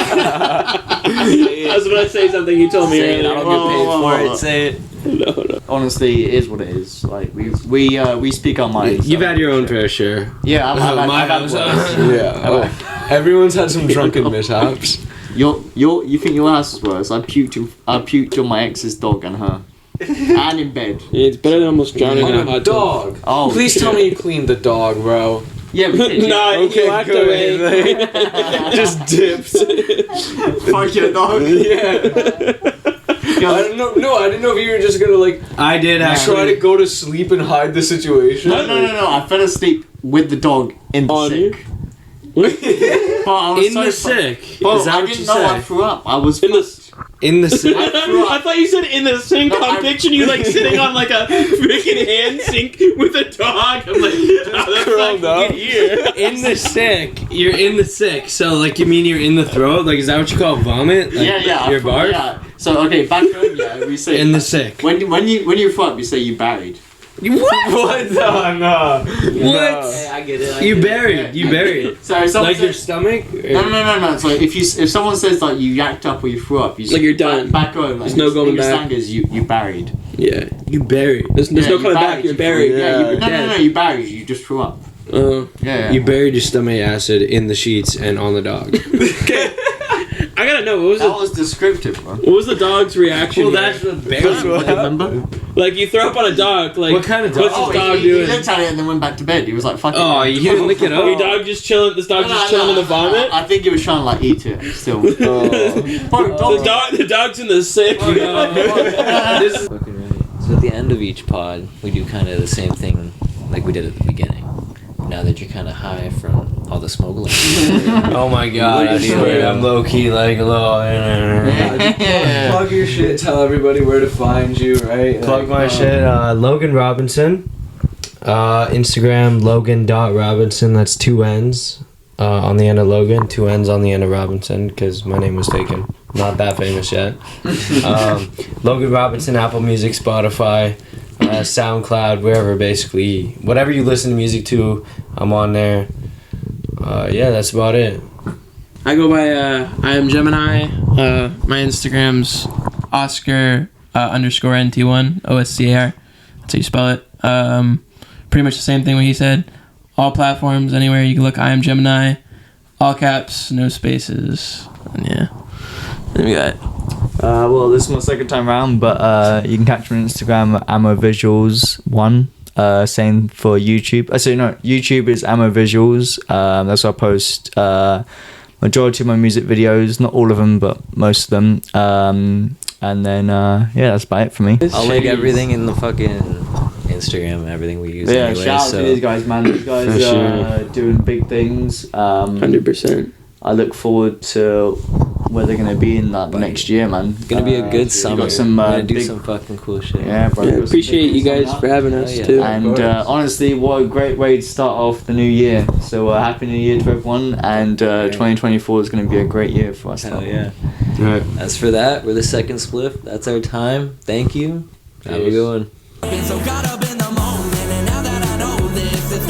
[SPEAKER 5] I was gonna say something you told me
[SPEAKER 3] Say it,
[SPEAKER 5] earlier.
[SPEAKER 3] I don't get paid for it. Say it.
[SPEAKER 5] No.
[SPEAKER 2] Honestly, it is what it is. Like we speak our minds.
[SPEAKER 4] You've had your own fair share.
[SPEAKER 2] Yeah, I've had worse.
[SPEAKER 6] Yeah. Everyone's had some drunken mishaps.
[SPEAKER 2] You think your house is worse? I puked on my ex's dog and her, and in bed.
[SPEAKER 5] Yeah, it's better than almost drowning in a
[SPEAKER 6] On a
[SPEAKER 5] hot
[SPEAKER 6] dog.
[SPEAKER 2] Oh,
[SPEAKER 6] Please tell me you cleaned the dog, bro.
[SPEAKER 2] Yeah, we did.
[SPEAKER 5] Nah,
[SPEAKER 6] Okay,
[SPEAKER 5] you walked
[SPEAKER 6] good.
[SPEAKER 5] away.
[SPEAKER 6] Just dips.
[SPEAKER 2] Fuck your dog.
[SPEAKER 6] Yeah. I didn't know. No, I didn't know if you were just gonna like
[SPEAKER 4] I did
[SPEAKER 6] try
[SPEAKER 4] actually.
[SPEAKER 6] to go to sleep and hide the situation.
[SPEAKER 2] No. I fell asleep with the dog in the
[SPEAKER 5] On you?
[SPEAKER 2] sick. But I was
[SPEAKER 4] In the
[SPEAKER 2] fu-
[SPEAKER 4] sick.
[SPEAKER 2] But
[SPEAKER 4] Is that
[SPEAKER 2] I
[SPEAKER 4] what
[SPEAKER 2] didn't
[SPEAKER 4] you
[SPEAKER 2] know I
[SPEAKER 4] said?
[SPEAKER 2] threw up. I was
[SPEAKER 5] In the
[SPEAKER 4] In the sick.
[SPEAKER 5] I thought you said in the sink.
[SPEAKER 2] No,
[SPEAKER 5] I'm
[SPEAKER 2] I-
[SPEAKER 5] picturing you like sitting on like a freaking hand sink with a dog. I'm like, how the fuck
[SPEAKER 6] Curled up.
[SPEAKER 5] you get here?
[SPEAKER 4] In the sick. You're in the sick. So like you mean you're in the throat? Like is that what you call vomit? Like,
[SPEAKER 2] yeah.
[SPEAKER 4] Your barf?
[SPEAKER 2] Yeah. So okay, back home, yeah, we say
[SPEAKER 4] In the sick.
[SPEAKER 2] when you throw up, you say you buried.
[SPEAKER 4] What?
[SPEAKER 6] What? No.
[SPEAKER 4] What?
[SPEAKER 3] Hey, I get it.
[SPEAKER 4] You buried. You buried.
[SPEAKER 2] So if someone
[SPEAKER 4] Like your
[SPEAKER 2] says,
[SPEAKER 4] stomach?
[SPEAKER 2] no. So if someone says like you yacked up or you threw up, you
[SPEAKER 5] Like you're done.
[SPEAKER 2] Back home.
[SPEAKER 5] There's
[SPEAKER 2] like,
[SPEAKER 5] no going
[SPEAKER 2] your
[SPEAKER 5] back.
[SPEAKER 2] slang is you buried.
[SPEAKER 5] Yeah.
[SPEAKER 4] You buried.
[SPEAKER 5] There's
[SPEAKER 2] Yeah,
[SPEAKER 5] no
[SPEAKER 2] you
[SPEAKER 5] coming back.
[SPEAKER 2] buried,
[SPEAKER 5] You're
[SPEAKER 2] you-
[SPEAKER 5] buried.
[SPEAKER 2] Yeah,
[SPEAKER 6] Yeah.
[SPEAKER 2] no, you buried. You just threw up. Yeah.
[SPEAKER 4] You buried your stomach acid in the sheets and on the dog.
[SPEAKER 5] Okay. I gotta know what
[SPEAKER 2] That
[SPEAKER 5] was
[SPEAKER 2] was descriptive, bro.
[SPEAKER 5] the dog's reaction? here?
[SPEAKER 4] what
[SPEAKER 2] Remember?
[SPEAKER 5] Like you throw up on a dog. Like
[SPEAKER 4] What kind of dog?
[SPEAKER 5] What's this dog
[SPEAKER 2] he
[SPEAKER 5] doing?
[SPEAKER 2] looked at it and then went back to bed. He was like, "Fuck it."
[SPEAKER 4] Oh, you didn't lick it up?
[SPEAKER 5] Your dog just chilling. This dog just chilling in the vomit.
[SPEAKER 2] I think he was trying to like eat it still. Bro,
[SPEAKER 5] The dog's in the sick.
[SPEAKER 2] This is-
[SPEAKER 3] Fucking right. So at the end of each pod, we do kind of the same thing like we did at the beginning. Now that you're kind of high from all the smoke.
[SPEAKER 4] Oh my god, I swear I'm low key like low.
[SPEAKER 6] Plug your shit. Tell everybody where to find you. Right.
[SPEAKER 4] Plug my shit. Logan Robinson. Instagram Logan.Robinson. That's 2 N's on the end of Logan, 2 N's on the end of Robinson because my name was taken. Not that famous yet. Logan Robinson, Apple Music, Spotify, SoundCloud, wherever basically. Whatever you listen to music to, I'm on there. Yeah, that's about it.
[SPEAKER 5] I go by IAmGemini. My Instagram's Oscar _NT1 OSCAR. That's how you spell it. Pretty much the same thing what he said. All platforms, anywhere you can look. IAmGemini, all caps, no spaces, and yeah. Then we got.
[SPEAKER 2] well, this is my second time around, but you can catch me on Instagram at AmoVisuals1. Same for YouTube. YouTube is AmoVisuals. That's where I post majority of my music videos. Not all of them, but most of them. And then yeah, that's about it for me.
[SPEAKER 3] I'll link everything in the fucking Instagram, everything we use
[SPEAKER 2] Yeah,
[SPEAKER 3] anyway.
[SPEAKER 2] shout out
[SPEAKER 3] So
[SPEAKER 2] to these guys, man. These guys
[SPEAKER 4] For sure.
[SPEAKER 2] are doing big things.
[SPEAKER 5] 100%.
[SPEAKER 2] I look forward to where they're gonna be in like the next year, man.
[SPEAKER 3] it's gonna be a good summer.
[SPEAKER 2] Got some,
[SPEAKER 3] We're gonna do
[SPEAKER 2] big-
[SPEAKER 3] some fucking cool shit.
[SPEAKER 2] Yeah, bro.
[SPEAKER 5] Yeah,
[SPEAKER 2] got some
[SPEAKER 5] appreciate
[SPEAKER 2] big
[SPEAKER 5] you
[SPEAKER 2] things
[SPEAKER 5] guys
[SPEAKER 2] coming
[SPEAKER 5] for
[SPEAKER 2] up.
[SPEAKER 5] having us
[SPEAKER 3] Oh, yeah.
[SPEAKER 5] too.
[SPEAKER 2] And honestly, what a great way to start off the new year. So happy New Year to everyone, and 2024 is going to be a great year for us.
[SPEAKER 3] Hell yeah.
[SPEAKER 4] Right.
[SPEAKER 3] As for that, we're the second Spliff. That's our time. Thank you. Have a good one.
[SPEAKER 7] Been so caught up in the moment, and now that I know this, it's